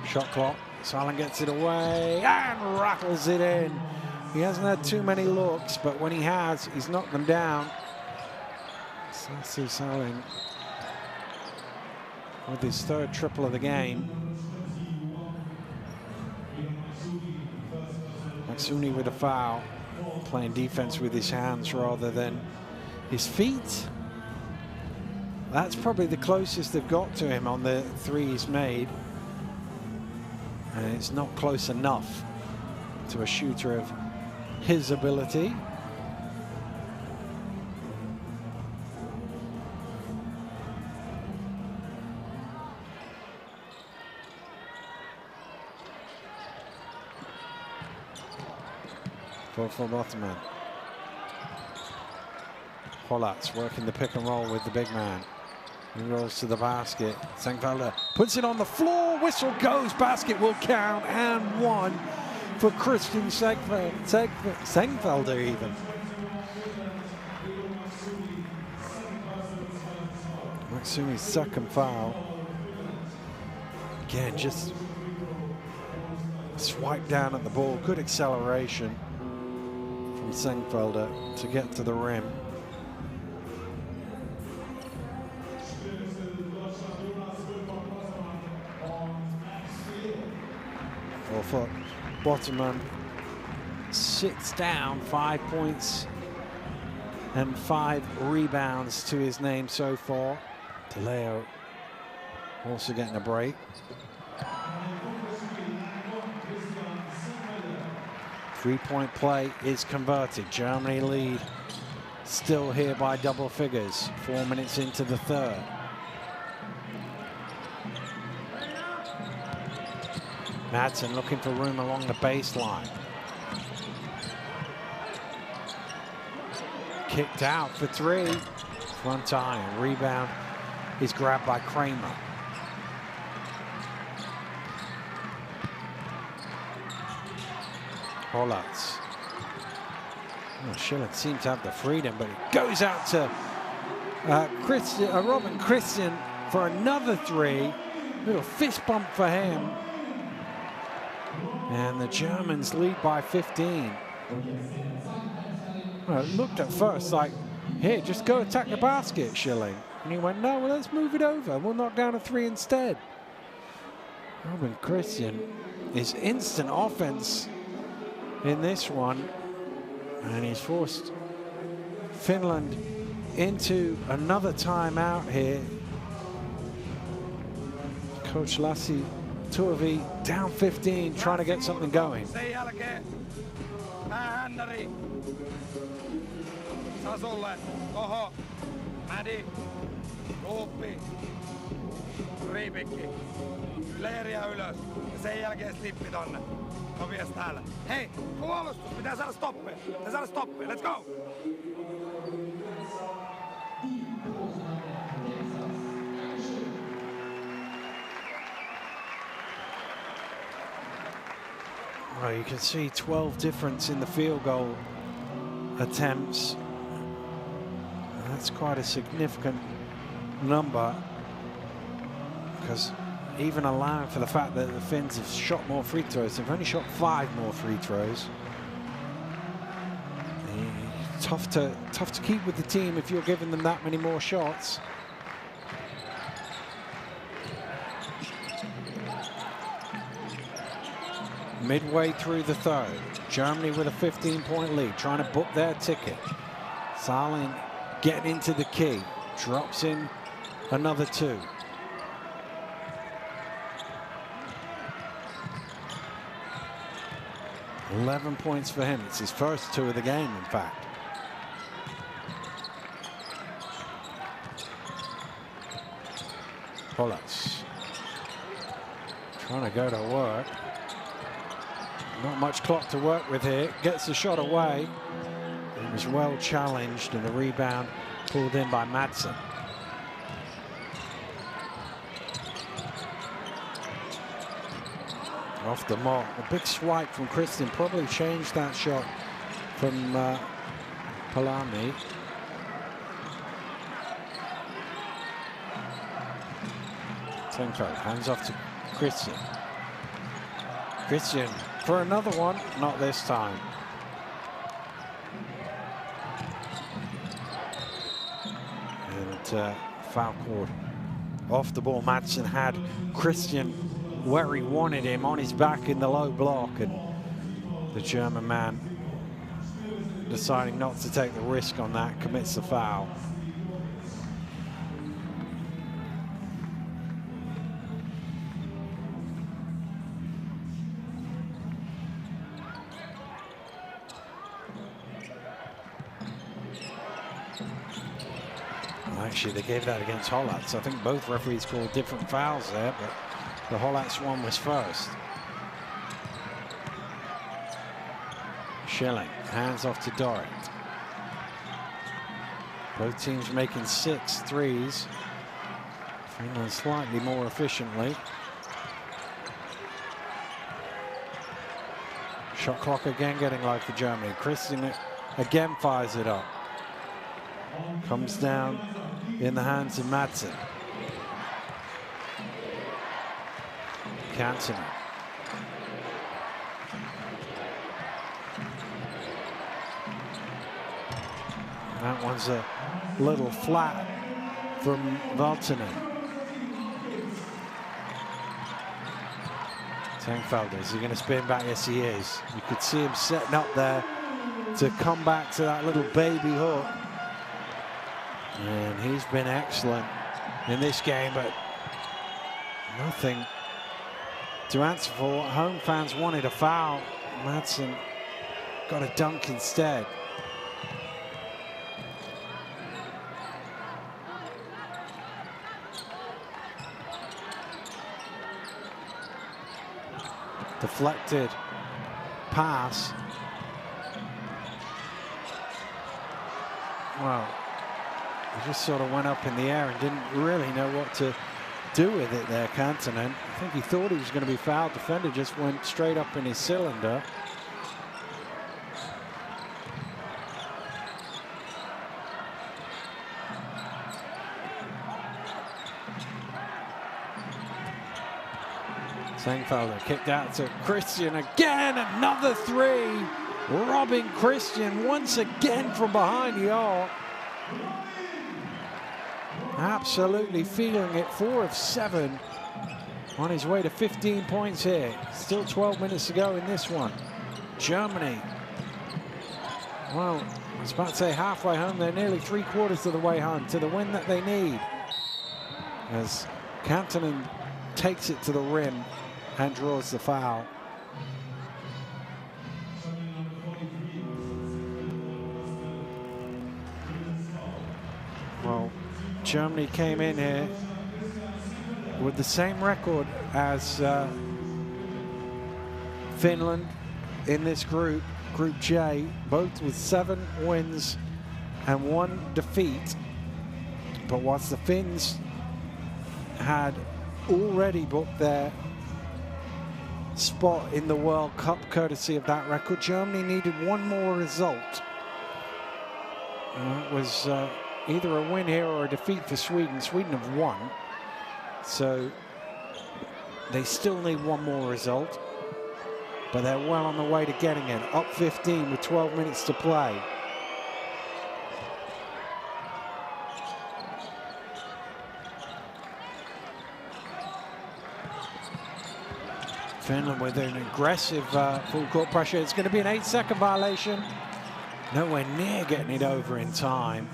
Shot clock. Silent gets it away and rattles it in. He hasn't had too many looks, but when he has, he's knocked them down. Sassi Salin with his third triple of the game. Maksuni with a foul, playing defense with his hands rather than his feet. That's probably the closest they've got to him on the three he's made. And it's not close enough to a shooter of his ability. For Bottomman. Hollatz working the pick and roll with the big man. He rolls to the basket. Sengfelder puts it on the floor. Whistle goes. Basket will count. And one for Christian Sengfelder even. Maksumi's second foul. Again, just swipe down at the ball. Good acceleration from Sengfelder to get to the rim. For Bottomman sits down, 5 points and 5 rebounds to his name so far. DeLeo also getting a break. Three-point play is converted. Germany lead still here by double figures. 4 minutes into the third. Madsen looking for room along the baseline. Kicked out for three. Front iron. Rebound is grabbed by Kramer. Hollatz. Oh, Schilling seemed to have the freedom, but it goes out to Robin Christian for another three. Little fist bump for him. And the Germans lead by 15. Well, it looked at first like, here, just go attack the basket, Schilling. And he went, no, well, let's move it over. We'll knock down a three instead. Robin Christian is instant offense in this one. And he's forced Finland into another timeout here. Coach Lassi Tuovi down 15, trying to get something going. Mies täällä. Hei, puolustus! Pitää saada stoppeja! Pitää saada stoppeja! Let's go! Well, you can see 12 difference in the field goal attempts. That's quite a significant number, because even allowing for the fact that the Finns have shot more free throws, they've only shot 5 more free throws. Tough to keep with the team if you're giving them that many more shots. Midway through the third, Germany with a 15-point lead, trying to book their ticket. Salin getting into the key, drops in another 2. $11 points for him. It's his first 2 of the game, in fact. Pullets trying to go to work. Not much clock to work with here. Gets the shot away. It was well challenged, and the rebound pulled in by Madsen. Off the mark. A big swipe from Christian probably changed that shot from Palami. Tenko hands off to Christian. Christian for another one, not this time. And foul called off the ball. Madsen had Christian where he wanted him, on his back in the low block, and the German man, deciding not to take the risk on that, commits the foul. Actually, they gave that against Hollatz. I think both referees called different fouls there, but the Hollatz one was first. Schilling, hands off to Doric. Both teams making 6 threes. Finland slightly more efficiently. Shot clock again getting low for Germany. Christian again fires it up. Comes down in the hands of Madsen. Cantona. That one's a little flat from Valtonen. Tangfelder, is he going to spin back? Yes, he is. You could see him setting up there to come back to that little baby hook. And he's been excellent in this game, but nothing to answer for. Home fans wanted a foul. Madsen got a dunk instead. Deflected pass. Well, he just sort of went up in the air and didn't really know what to do with it there, Kantanen. I think he thought he was going to be fouled. Defender just went straight up in his cylinder. Sangfelder kicked out to Christian again, another 3. Robbing Christian once again from behind the arc. Absolutely feeling it, 4 of 7 on his way to 15 points here. Still 12 minutes to go in this one. Germany, well, I was about to say halfway home. They're nearly 3/4 of the way home to the win that they need. As Kantanen takes it to the rim and draws the foul. Well, Germany came in here with the same record as Finland in this group, Group J, both with 7 wins and 1 defeat. But whilst the Finns had already booked their spot in the World Cup courtesy of that record, Germany needed 1 more result. And it was either a win here or a defeat for Sweden. Sweden have won, so they still need 1 more result, but they're well on the way to getting it. Up 15 with 12 minutes to play. Finland with an aggressive full court pressure. It's going to be an 8-second violation. Nowhere near getting it over in time.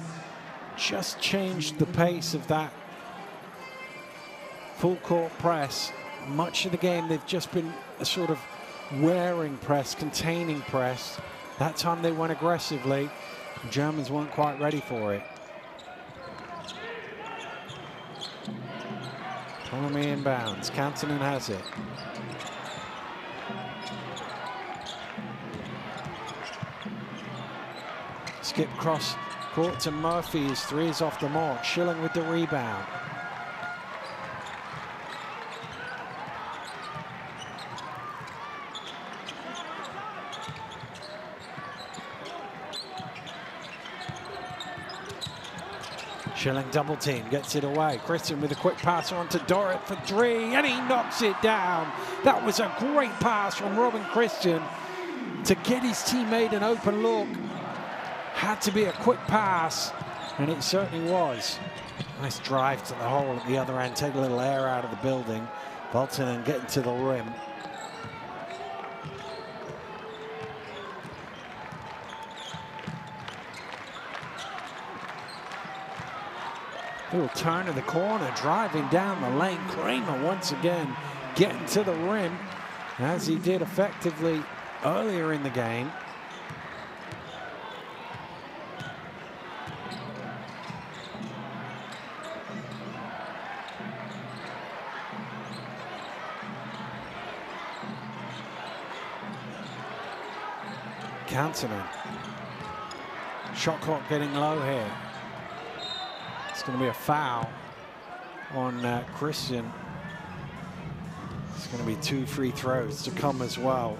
Just changed the pace of that full court press. Much of the game they've just been a sort of wearing press, containing press. That time they went aggressively. The Germans weren't quite ready for it. Ptolemy inbounds. Kantonen has it. Skip cross court to Murphy. His 3 is off the mark. Schilling with the rebound. Schilling double team, gets it away. Christian with a quick pass on to Dorrit for 3, and he knocks it down. That was a great pass from Robin Christian to get his teammate an open look. Had to be a quick pass, and it certainly was. Nice drive to the hole at the other end, take a little air out of the building. Valtonen getting to the rim. Little turn of the corner, driving down the lane. Kramer once again getting to the rim, as he did effectively earlier in the game. Kantonen. Shot clock getting low here. It's going to be a foul on Christian. It's going to be 2 free throws to come as well.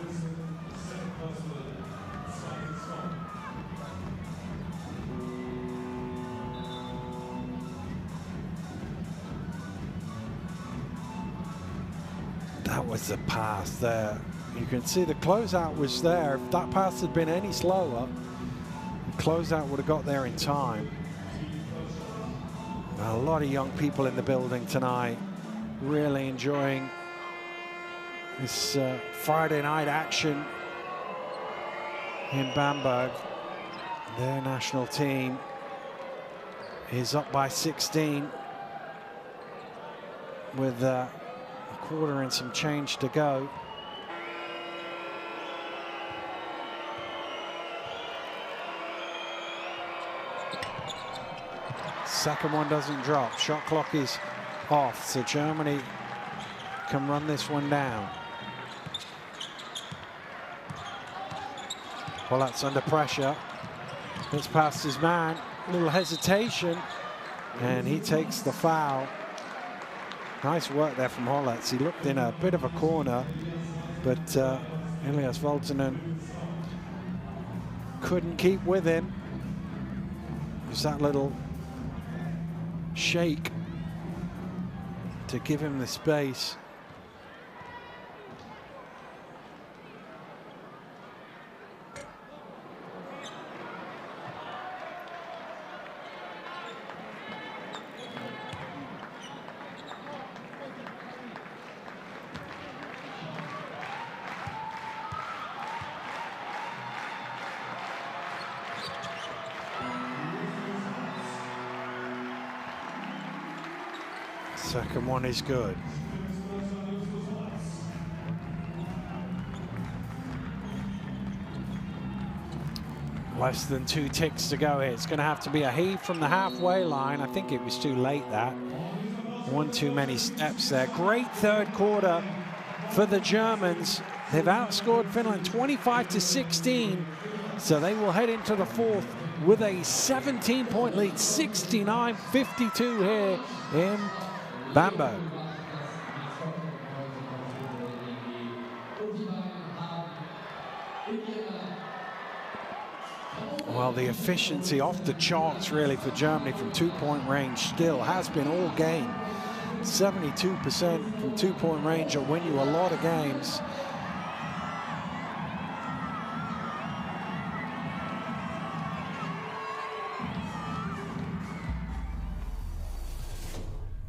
That was the pass there. You can see the closeout was there. If that pass had been any slower, the closeout would have got there in time. A lot of young people in the building tonight, really enjoying this Friday night action in Bamberg. Their national team is up by 16 with a quarter and some change to go. Second one doesn't drop. Shot clock is off, so Germany can run this one down. Hollat's under pressure. Gets past his man. A little hesitation, and he takes the foul. Nice work there from Hollatz. He looked in a bit of a corner, but Elias Valtonen couldn't keep with him. There's that little shake to give him the space. Second one is good. Less than 2 ticks to go here. It's going to have to be a heave from the halfway line. I think it was too late, that. 1 too many steps there. Great third quarter for the Germans. They've outscored Finland 25-16, so they will head into the fourth with a 17-point lead, 69-52 here in Bamberg. Well, the efficiency off the charts really for Germany from two-point range still has been all game. 72% from two-point range will win you a lot of games.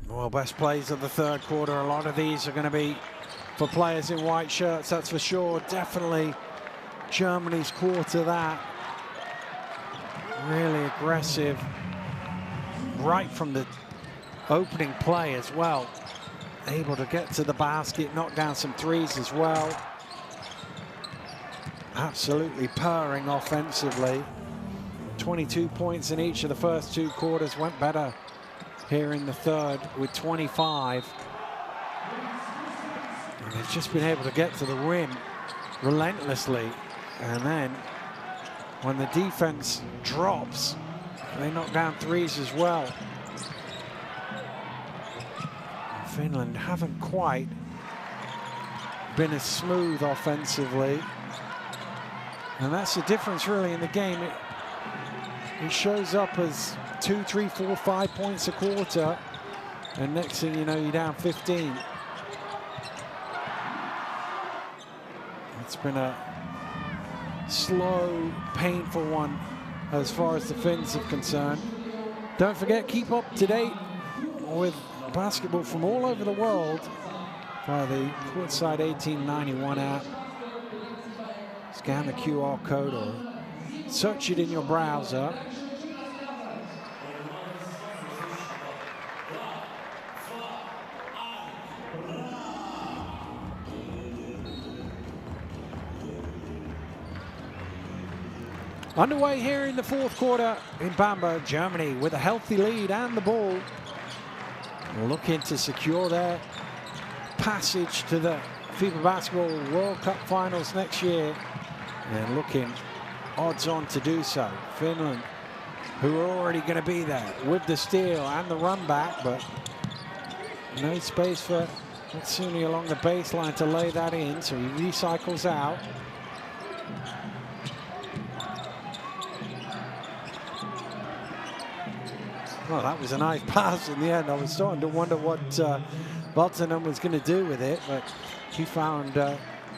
Well, best plays of the third quarter. A lot of these are going to be for players in white shirts, that's for sure. Definitely Germany's quarter that. Really aggressive right from the opening play as well. Able to get to the basket, knock down some threes as well. Absolutely purring offensively. 22 points in each of the first two quarters. Went better here in the third with 25. And they've just been able to get to the rim relentlessly. And then when the defense drops, they knock down threes as well. And Finland haven't quite been as smooth offensively. And that's the difference really in the game. It shows up as 2, 3, 4, 5 points a quarter. And next thing you know, you're down 15. It's been a slow, painful one as far as the Finns are concerned. Don't forget, keep up to date with basketball from all over the world via the Courtside 1891 app. Scan the QR code or search it in your browser. Underway here in the fourth quarter in Bamberg. Germany with a healthy lead and the ball, looking to secure their passage to the FIBA Basketball World Cup Finals next year, and looking odds on to do so. Finland, who are already going to be there with the steal and the run back, but no space for Matsuni along the baseline to lay that in, so he recycles out. Well, that was a nice pass in the end. I was starting to wonder what Baltanen was going to do with it, but he found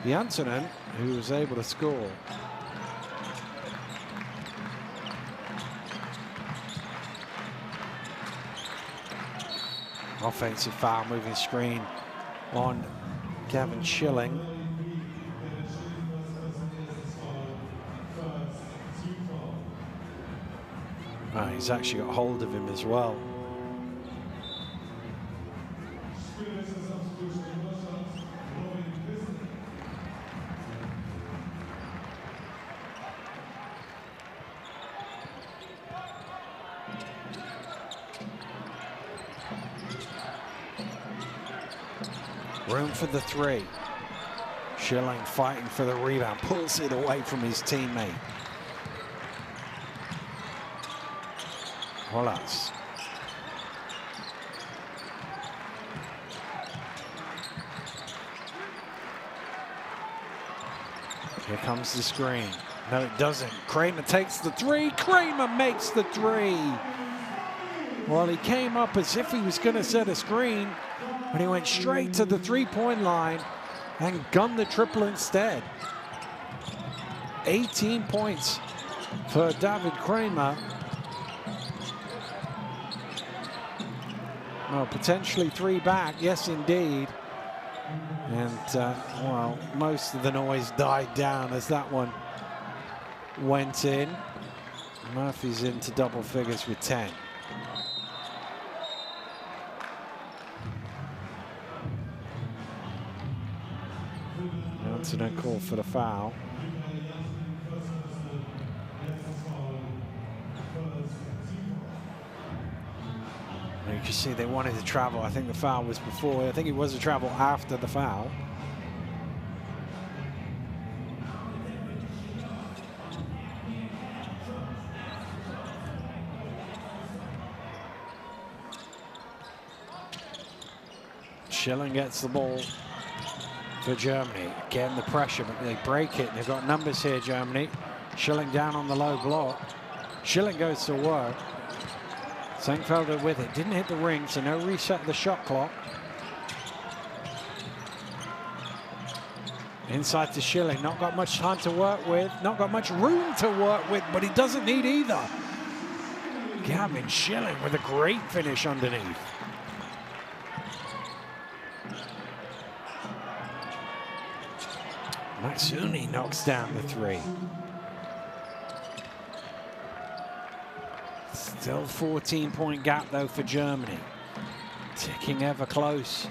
Janssenen, who was able to score. Offensive foul, moving screen on Gavin Schilling. Oh, he's actually got hold of him as well. Room for the three. Schilling fighting for the rebound, pulls it away from his teammate. Wallace. Here comes the screen. No, it doesn't. Kramer takes the three. Kramer makes the three. Well, he came up as if he was going to set a screen, but he went straight to the three-point line and gunned the triple instead. 18 points for David Kramer. Well, potentially three back, yes indeed. And well, most of the noise died down as that one went in. Murphy's into double figures with 10. Janssenen called for the foul. You can see they wanted to travel. I think the foul was before. I think it was a travel after the foul. Schilling gets the ball for Germany. Again, the pressure, but they break it. They've got numbers here, Germany. Schilling down on the low block. Schilling goes to work. Senkfelder with it. Didn't hit the ring, so no reset of the shot clock. Inside to Schilling. Not got much time to work with. Not got much room to work with, but he doesn't need either. Gavin Schilling with a great finish underneath. Matsuni knocks down the three. Still 14-point gap, though, for Germany. Ticking ever close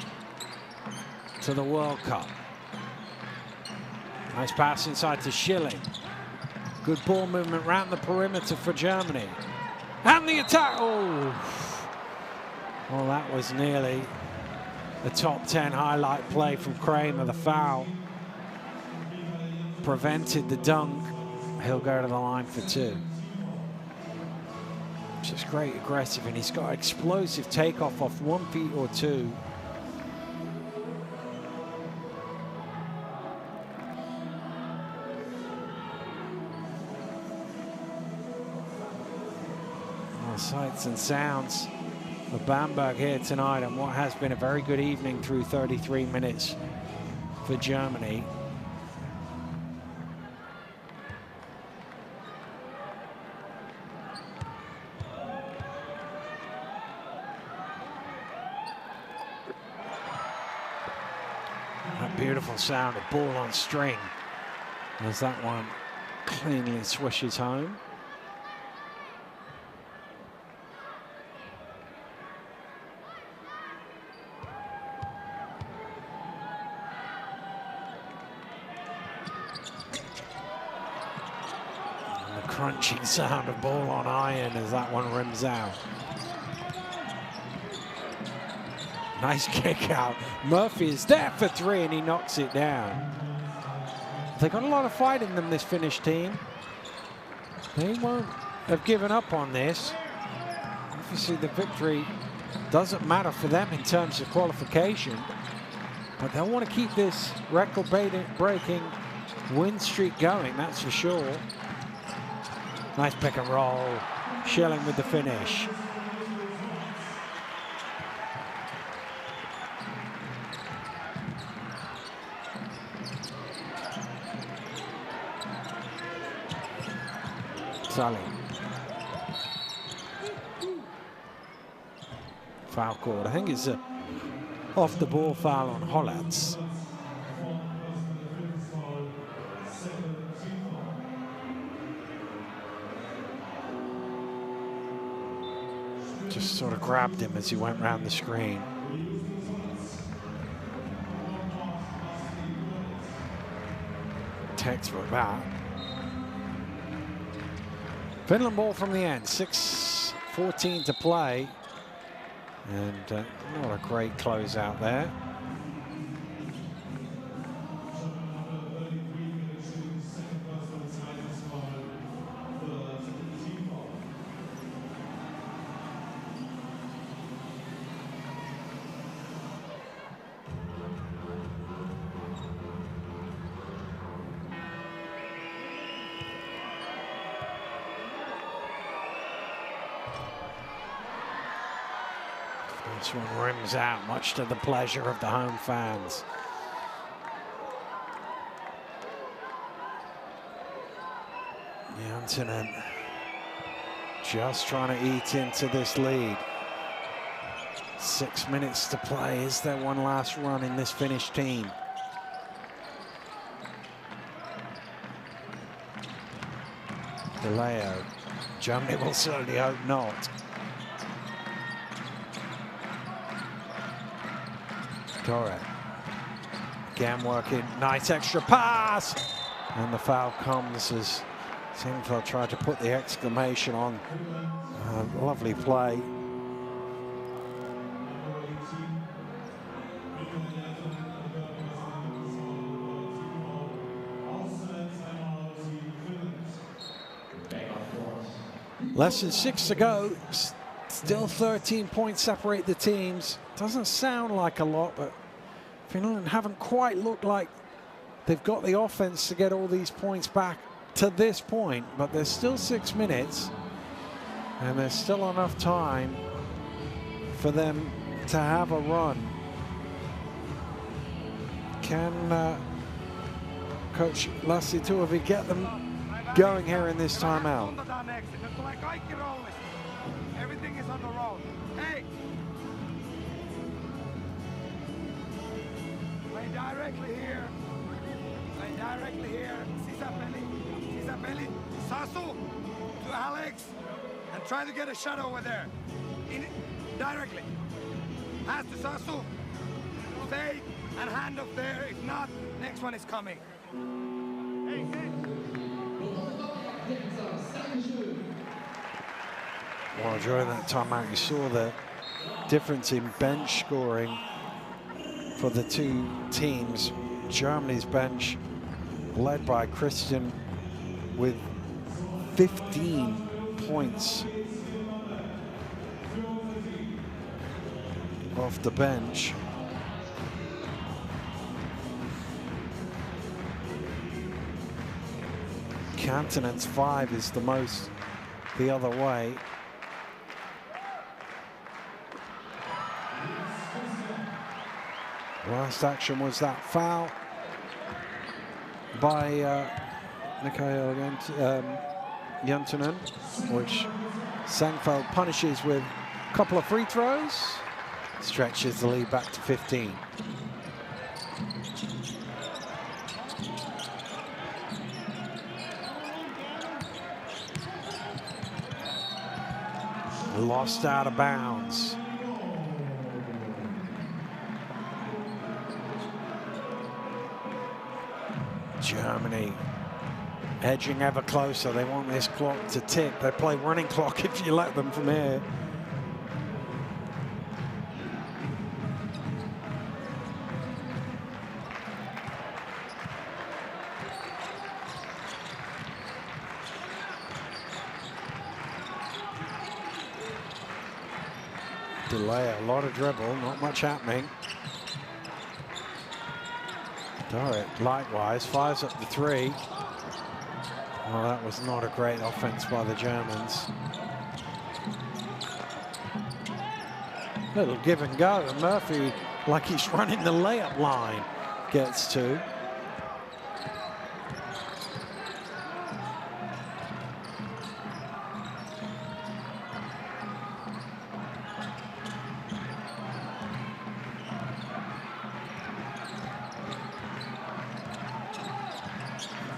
to the World Cup. Nice pass inside to Schilling. Good ball movement around the perimeter for Germany. And the attack. Oh, well, that was nearly a top 10 highlight play from Kramer. The foul prevented the dunk. He'll go to the line for two. Just great aggressive, and he's got explosive takeoff off 1 feet or two. Sights and sounds of Bamberg here tonight on what has been a very good evening through 33 minutes for Germany. That beautiful sound of ball on string as that one cleanly swishes home. Crunching sound of ball on iron as that one rims out. Nice kick out. Murphy is there for three and he knocks it down. They've got a lot of fight in them, this Finnish team. They won't have given up on this. Obviously the victory doesn't matter for them in terms of qualification, but they'll want to keep this record-breaking win streak going, that's for sure. Nice pick and roll. Schilling with the finish. Sully. Foul called. I think it's a off the ball foul on Hollands. Just sort of grabbed him as he went round the screen. Textbook that. Finland ball from the end, 6:14 to play. And not a great close out there. This one rims out, much to the pleasure of the home fans. Janssinen just trying to eat into this lead. 6 minutes to play. Is there one last run in this Finnish team? DeLeo. Germany will certainly hope not. Torre. Again working, nice extra pass! And the foul comes as Senkfelder tried to put the exclamation on. Lovely play. Less than 6 to go. Still 13 points separate the teams. Doesn't sound like a lot, but Finland haven't quite looked like they've got the offense to get all these points back to this point, but there's still 6 minutes and there's still enough time for them to have a run. Can Coach Lassi Tuovi get them going here in this timeout? Everything is on the road. Hey! Play directly here. Play directly here. Sisapeli. Sasu to Alex. And try to get a shot over there. Directly. Pass to Sasu. Fake and hand up there. If not, next one is coming. Hey, Well, during that timeout, you saw the difference in bench scoring for the two teams. Germany's bench, led by Christian, with 15 points off the bench. Kantanen's 5 is the most the other way. Last action was that foul by Mikael Jantunen, which Sangfeld punishes with a couple of free throws, stretches the lead back to 15. Lost out of bounds. Germany edging ever closer. They want this clock to tick. They play running clock if you let them from here. Delay, a lot of dribble, not much happening. Dorrit, likewise, fires up the 3. Well, that was not a great offense by the Germans. Little give and go, and Murphy, like he's running the layup line, gets 2.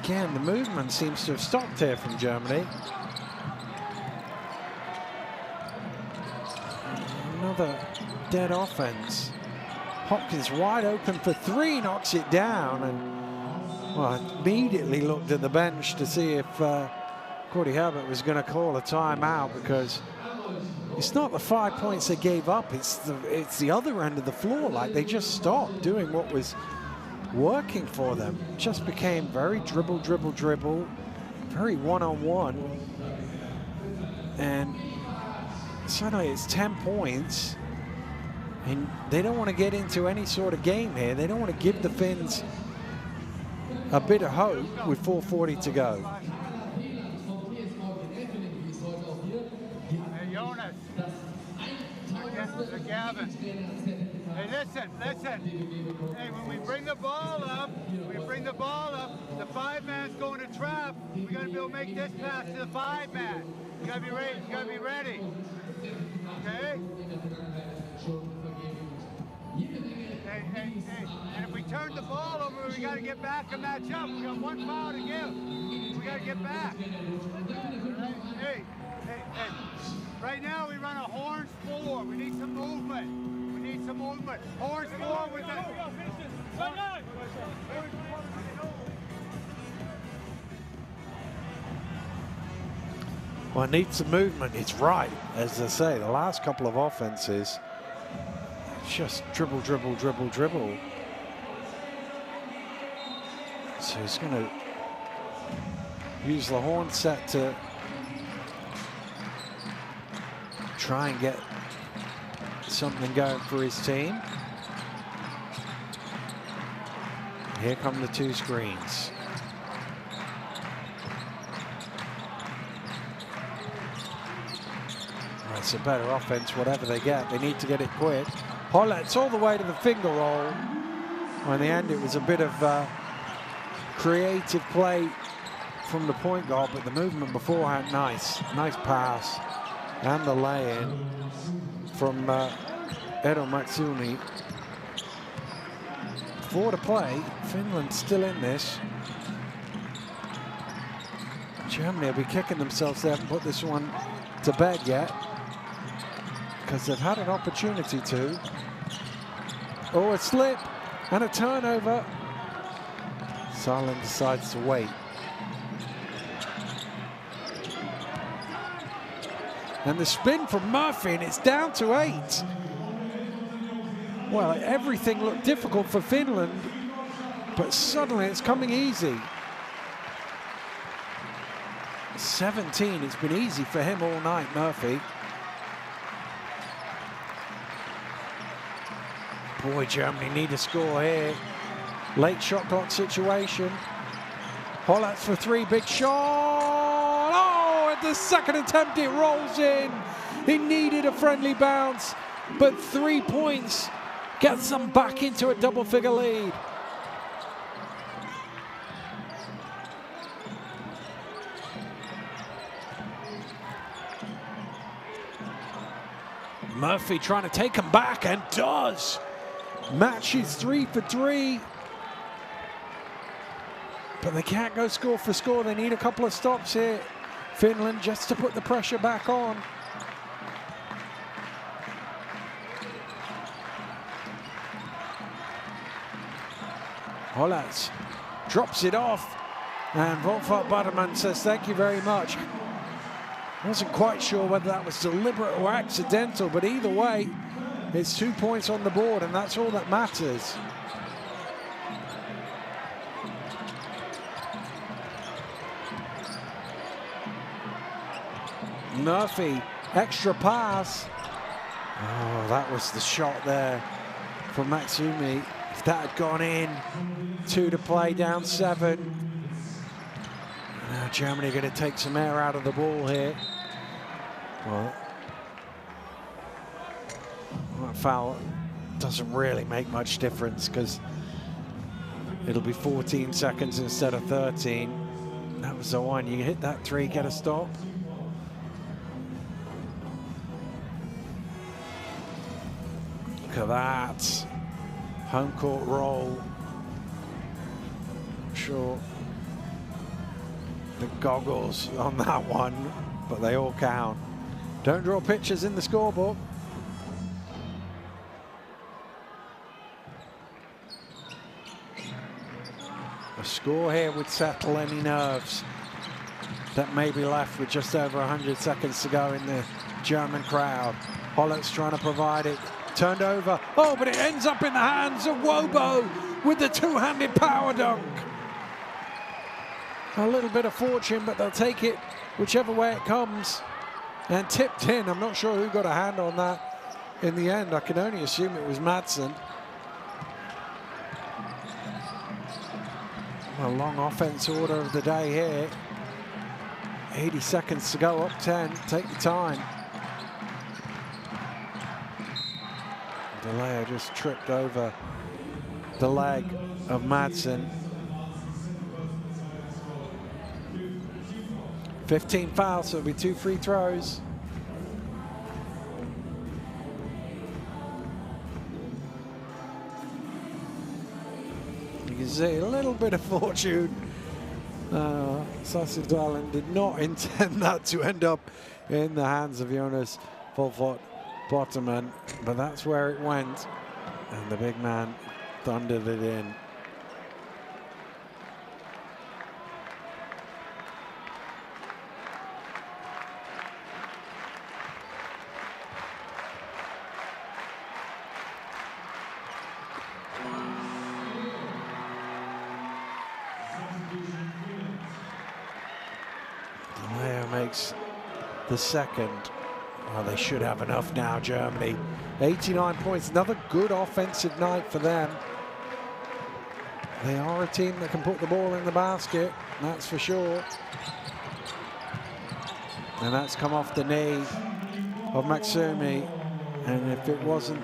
Again, the movement seems to have stopped here from Germany. Another dead offense. Hopkins wide open for 3, knocks it down, and well, immediately looked at the bench to see if Cordy Herbert was going to call a timeout, because it's not the 5 points they gave up, it's the other end of the floor. Like, they just stopped doing what was working for them. Just became very dribble, very one-on-one. And suddenly it's 10 points. And they don't want to get into any sort of game here. They don't want to give the Finns a bit of hope with 4:40 to go. Hey, Jonas. Gavin. Hey, listen. Hey, when we bring the ball up, the 5-man's going to trap. We got to be able to make this pass to the 5-man. You got to be ready. Okay? Hey. And if we turn the ball over, we got to get back and match up. We got 1 foul to give. We got to get back. Hey. Right now we run a horns 4. We need some movement. Horns 4 with that. Well, it needs some movement. It's right, as I say, the last couple of offenses, just dribble. So he's going to use the horn set to try and get something going for his team. Here come the two screens. It's a better offense, whatever they get. They need to get it quick. Hollett's all the way to the finger roll. Well, in the end, it was a bit of creative play from the point guard, but the movement beforehand, nice. Nice pass. And the lay-in from Eero Matsuni. 4 to play. Finland still in this. Germany will be kicking themselves. They haven't put this one to bed yet, because they've had an opportunity to. Oh, a slip and a turnover. Salin decides to wait. And the spin from Murphy, and it's down to 8. Well, everything looked difficult for Finland, but suddenly it's coming easy. 17, it's been easy for him all night, Murphy. Boy, Germany need a score here. Late shot clock situation. Hollatz for 3, big shot. Oh, at the second attempt it rolls in. He needed a friendly bounce, but 3 points gets them back into a double-figure lead. Murphy trying to take him back, and does. Matches 3 for 3. But they can't go score for score. They need a couple of stops here, Finland, just to put the pressure back on. Hollatz drops it off, and Wolfhard Butterman says thank you very much. Wasn't quite sure whether that was deliberate or accidental, but either way, it's 2 points on the board, and that's all that matters. Murphy, extra pass. Oh, that was the shot there from Matsumi. If that had gone in, 2 to play, down 7. Now Germany going to take some air out of the ball here. Well, that foul doesn't really make much difference, because it'll be 14 seconds instead of 13. That was the one. You hit that 3, get a stop. Look at that. Home court roll. Not sure the goggles on that one, but they all count. Don't draw pictures in the scorebook. A score here would settle any nerves that may be left with just over 100 seconds to go in the German crowd. Hollatz trying to provide it. Turned over. Oh, but it ends up in the hands of Wobo with the two-handed power dunk. A little bit of fortune, but they'll take it whichever way it comes. And tipped in. I'm not sure who got a hand on that in the end. I can only assume it was Madsen. A long offense order of the day here. 80 seconds to go, up 10. Take your time. Deleo just tripped over the leg of Madsen. 15 fouls, so it'll be 2 free throws. You can see a little bit of fortune. Sassidalen did not intend that to end up in the hands of Jonas Wolfhard Botterman, but that's where it went, and the big man thundered it in. Deleo makes the second. Oh, they should have enough now, Germany. 89 points, another good offensive night for them. They are a team that can put the ball in the basket, that's for sure. And that's come off the knee of Maksumi. And if it wasn't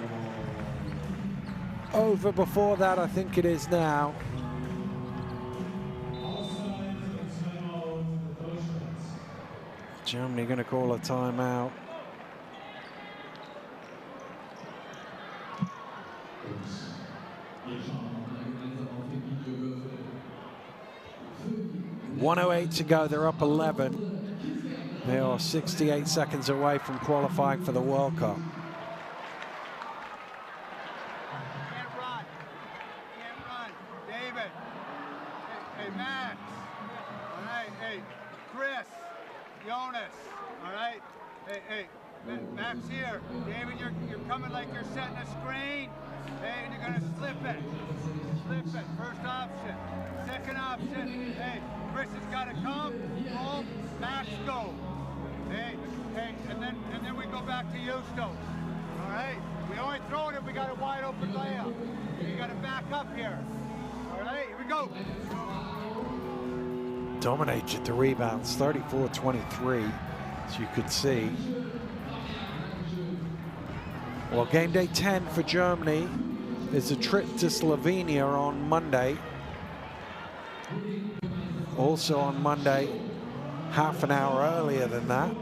over before that, I think it is now. Germany going to call a timeout. .108 to go, they're up 11. They are 68 seconds away from qualifying for the World Cup. Can't run. Can't run. David. Hey, Max. All right. Hey, Chris. Jonas. All right. Hey, Max here. David, you're coming like you're setting a screen. Hey, and you're gonna slip it. Slip it. First option. Second option. Hey, Chris has got to come. Boom. Max go. Hey, and then we go back to Justo. All right. We only throw it if we got a wide open layup. You got to back up here. All right. Here we go. Dominated the rebounds, 34-23, as you could see. Well, game day 10 for Germany is a trip to Slovenia on Monday. Also on Monday, half an hour earlier than that,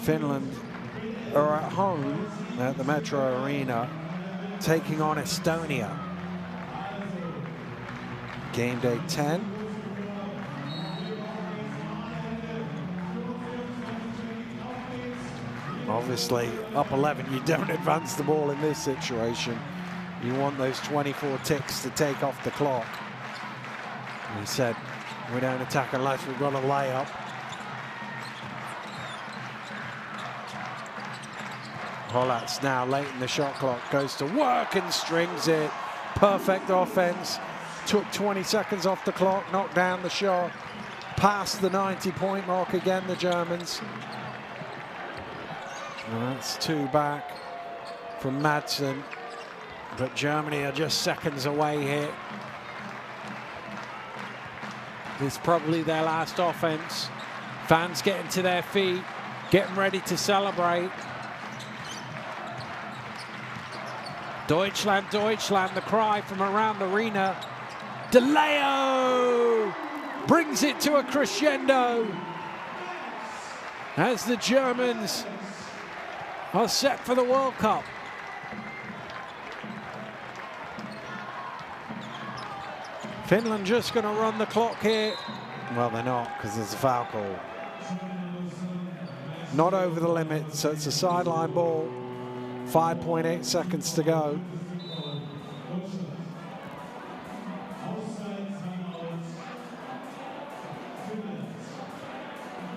Finland are at home at the Metro Arena taking on Estonia. Game day 10. Obviously, up 11, you don't advance the ball in this situation. You want those 24 ticks to take off the clock. And he said, we don't attack unless we've got a layup. Hollatz now late in the shot clock, goes to work and strings it. Perfect offense. Took 20 seconds off the clock, knocked down the shot. Past the 90-point mark again, the Germans. And that's 2 back from Madsen, but Germany are just seconds away here. It's probably their last offense. Fans getting to their feet, getting ready to celebrate. Deutschland, Deutschland, the cry from around the arena. De Leo brings it to a crescendo as the Germans are set for the World Cup. Finland just going to run the clock here. Well, they're not, because there's a foul call. Not over the limit, so it's a sideline ball. 5.8 seconds to go.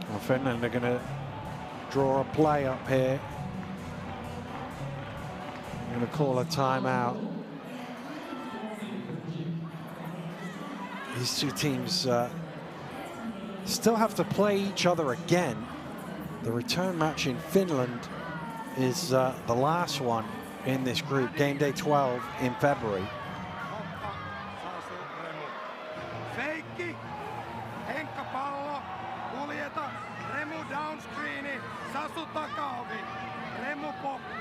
Well, Finland are going to draw a play up here. I'm going to call a timeout. These two teams still have to play each other again. The return match in Finland is the last one in this group, game day 12 in February. Feikki, Henkka pallo, kuljeta, Remu downscreeni, Sasu takaovi, Remu poppi.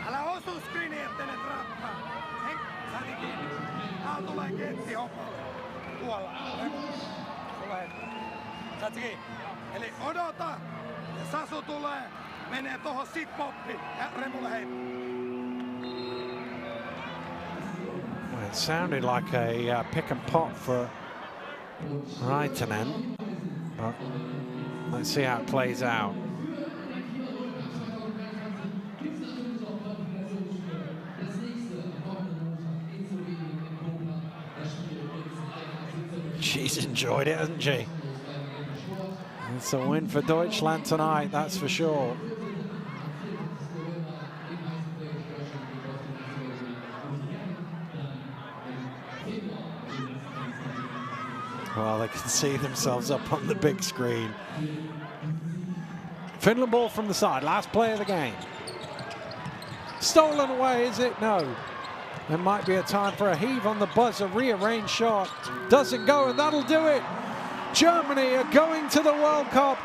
Älä osu screeni, ettei ne trappaa. Sani kiinni. Tää tulee kentti hoppa. Tuolla, Remu. Tulee. Saat kiinni. Eli odota. Ja Sasu tulee. Menee tohon sit poppi. Ja Remulle heittää. Well, it sounded like a pick and pop for Raitanen, but let's see how it plays out. She's enjoyed it, hasn't she? It's a win for Deutschland tonight, that's for sure. Well, they can see themselves up on the big screen. Finland ball from the side, last play of the game. Stolen away, is it? No. There might be a time for a heave on the buzzer, rearranged shot. Doesn't go, and that'll do it. Germany are going to the World Cup.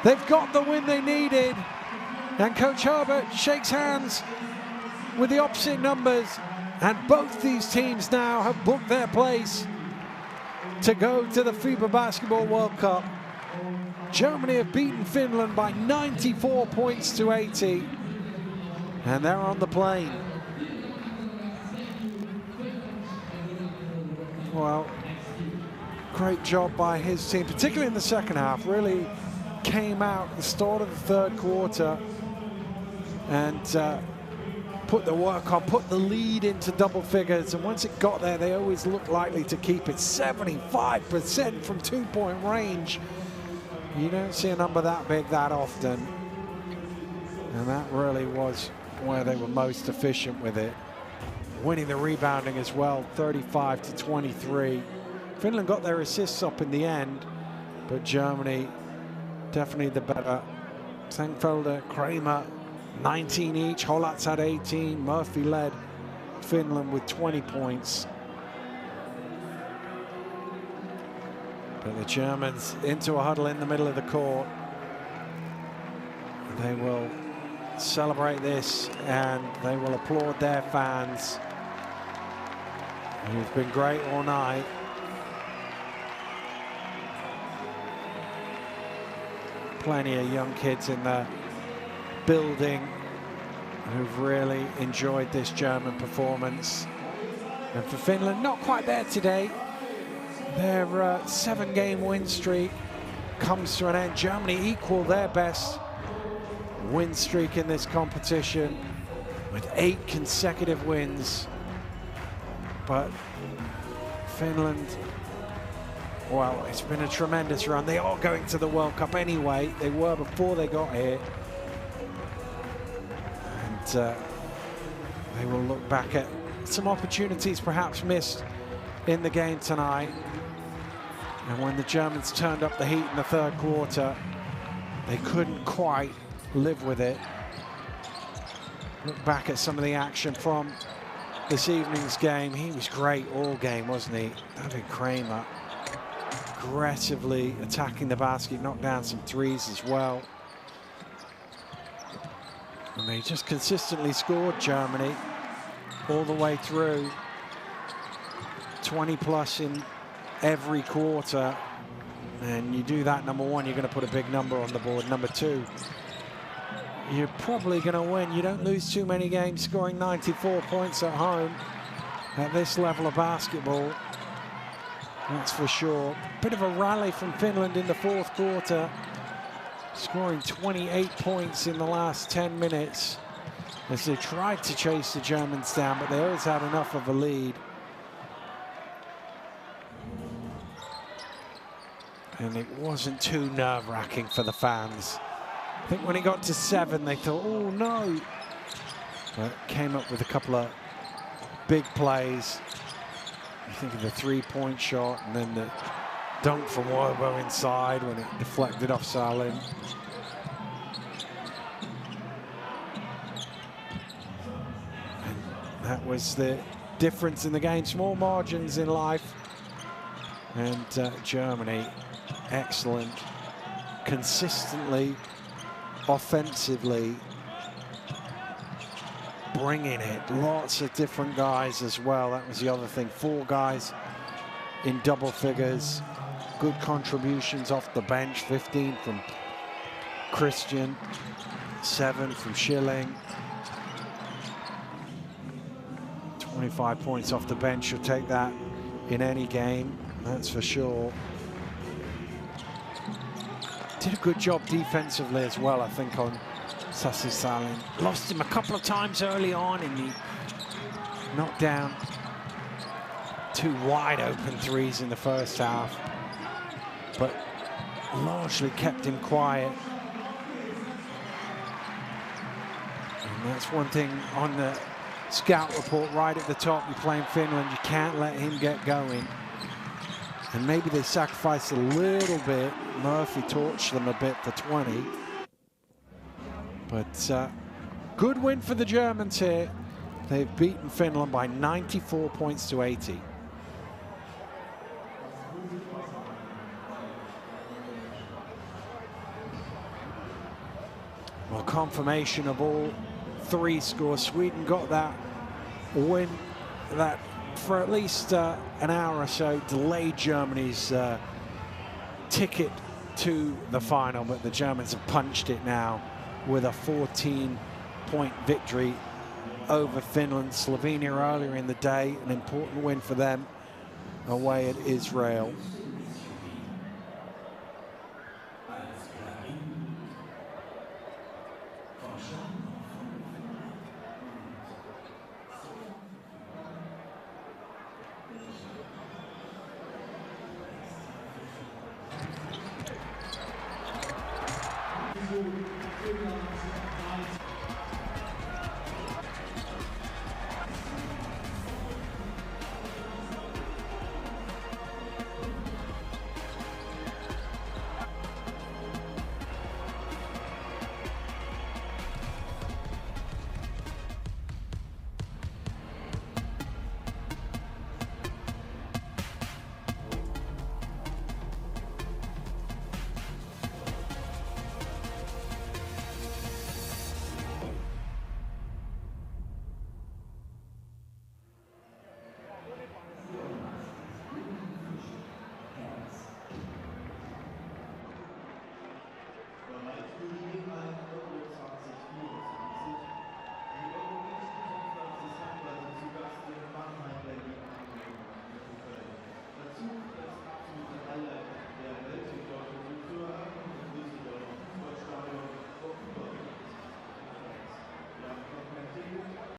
They've got the win they needed. And Coach Herbert shakes hands with the opposite numbers. And both these teams now have booked their place to go to the FIBA Basketball World Cup. Germany have beaten Finland by 94 points to 80. And they're on the plane. Well, great job by his team, particularly in the second half. Really came out at the start of the third quarter and put the work on, put the lead into double figures. And once it got there, they always looked likely to keep it. 75% from two-point range. You don't see a number that big that often. And that really was where they were most efficient with it. Winning the rebounding as well, 35 to 23. Finland got their assists up in the end, but Germany definitely the better. Sengfelder, Kramer, 19 each. Holatz had 18. Murphy led Finland with 20 points. But the Germans into a huddle in the middle of the court. They will celebrate this and they will applaud their fans, who've been great all night. Plenty of young kids in the building who've really enjoyed this German performance. And for Finland, not quite there today. Their 7-game win streak comes to an end. Germany equal their best win streak in this competition with 8 consecutive wins. But Finland, well, it's been a tremendous run. They are going to the World Cup anyway. They were before they got here. And they will look back at some opportunities perhaps missed in the game tonight. And when the Germans turned up the heat in the third quarter, they couldn't quite live with it. Look back at some of the action from this evening's game. He was great all game, wasn't he? David Kramer aggressively attacking the basket, knocked down some threes as well. And they just consistently scored, Germany, all the way through. 20 plus in every quarter. And you do that, number one, you're going to put a big number on the board. Number two, you're probably going to win. You don't lose too many games scoring 94 points at home at this level of basketball. That's for sure. Bit of a rally from Finland in the fourth quarter, scoring 28 points in the last 10 minutes as they tried to chase the Germans down, but they always had enough of a lead. And it wasn't too nerve-wracking for the fans. I think when it got to 7, they thought, oh no. But came up with a couple of big plays. I think of the three-point shot and then the dunk from Wobo inside when it deflected off Salin. And that was the difference in the game. Small margins in life. And Germany, excellent, consistently, offensively, bringing it. Lots of different guys as well. That was the other thing. 4 guys in double figures. Good contributions off the bench. 15 from Christian, 7 from Schilling. 25 points off the bench. You'll take that in any game, that's for sure. Did a good job defensively as well, I think, on Sassi Salin. Lost him a couple of times early on, and he knocked down 2 wide open threes in the first half, but largely kept him quiet. And that's one thing on the scout report right at the top. You're playing Finland, you can't let him get going. And maybe they sacrificed a little bit. Murphy torched them a bit for 20. But good win for the Germans here. They've beaten Finland by 94 points to 80. Well, confirmation of all three scores. Sweden got that win that for at least an hour or so delayed Germany's ticket to the final, but the Germans have punched it now with a 14-point victory over Finland. Slovenia earlier in the day, an important win for them away at Israel.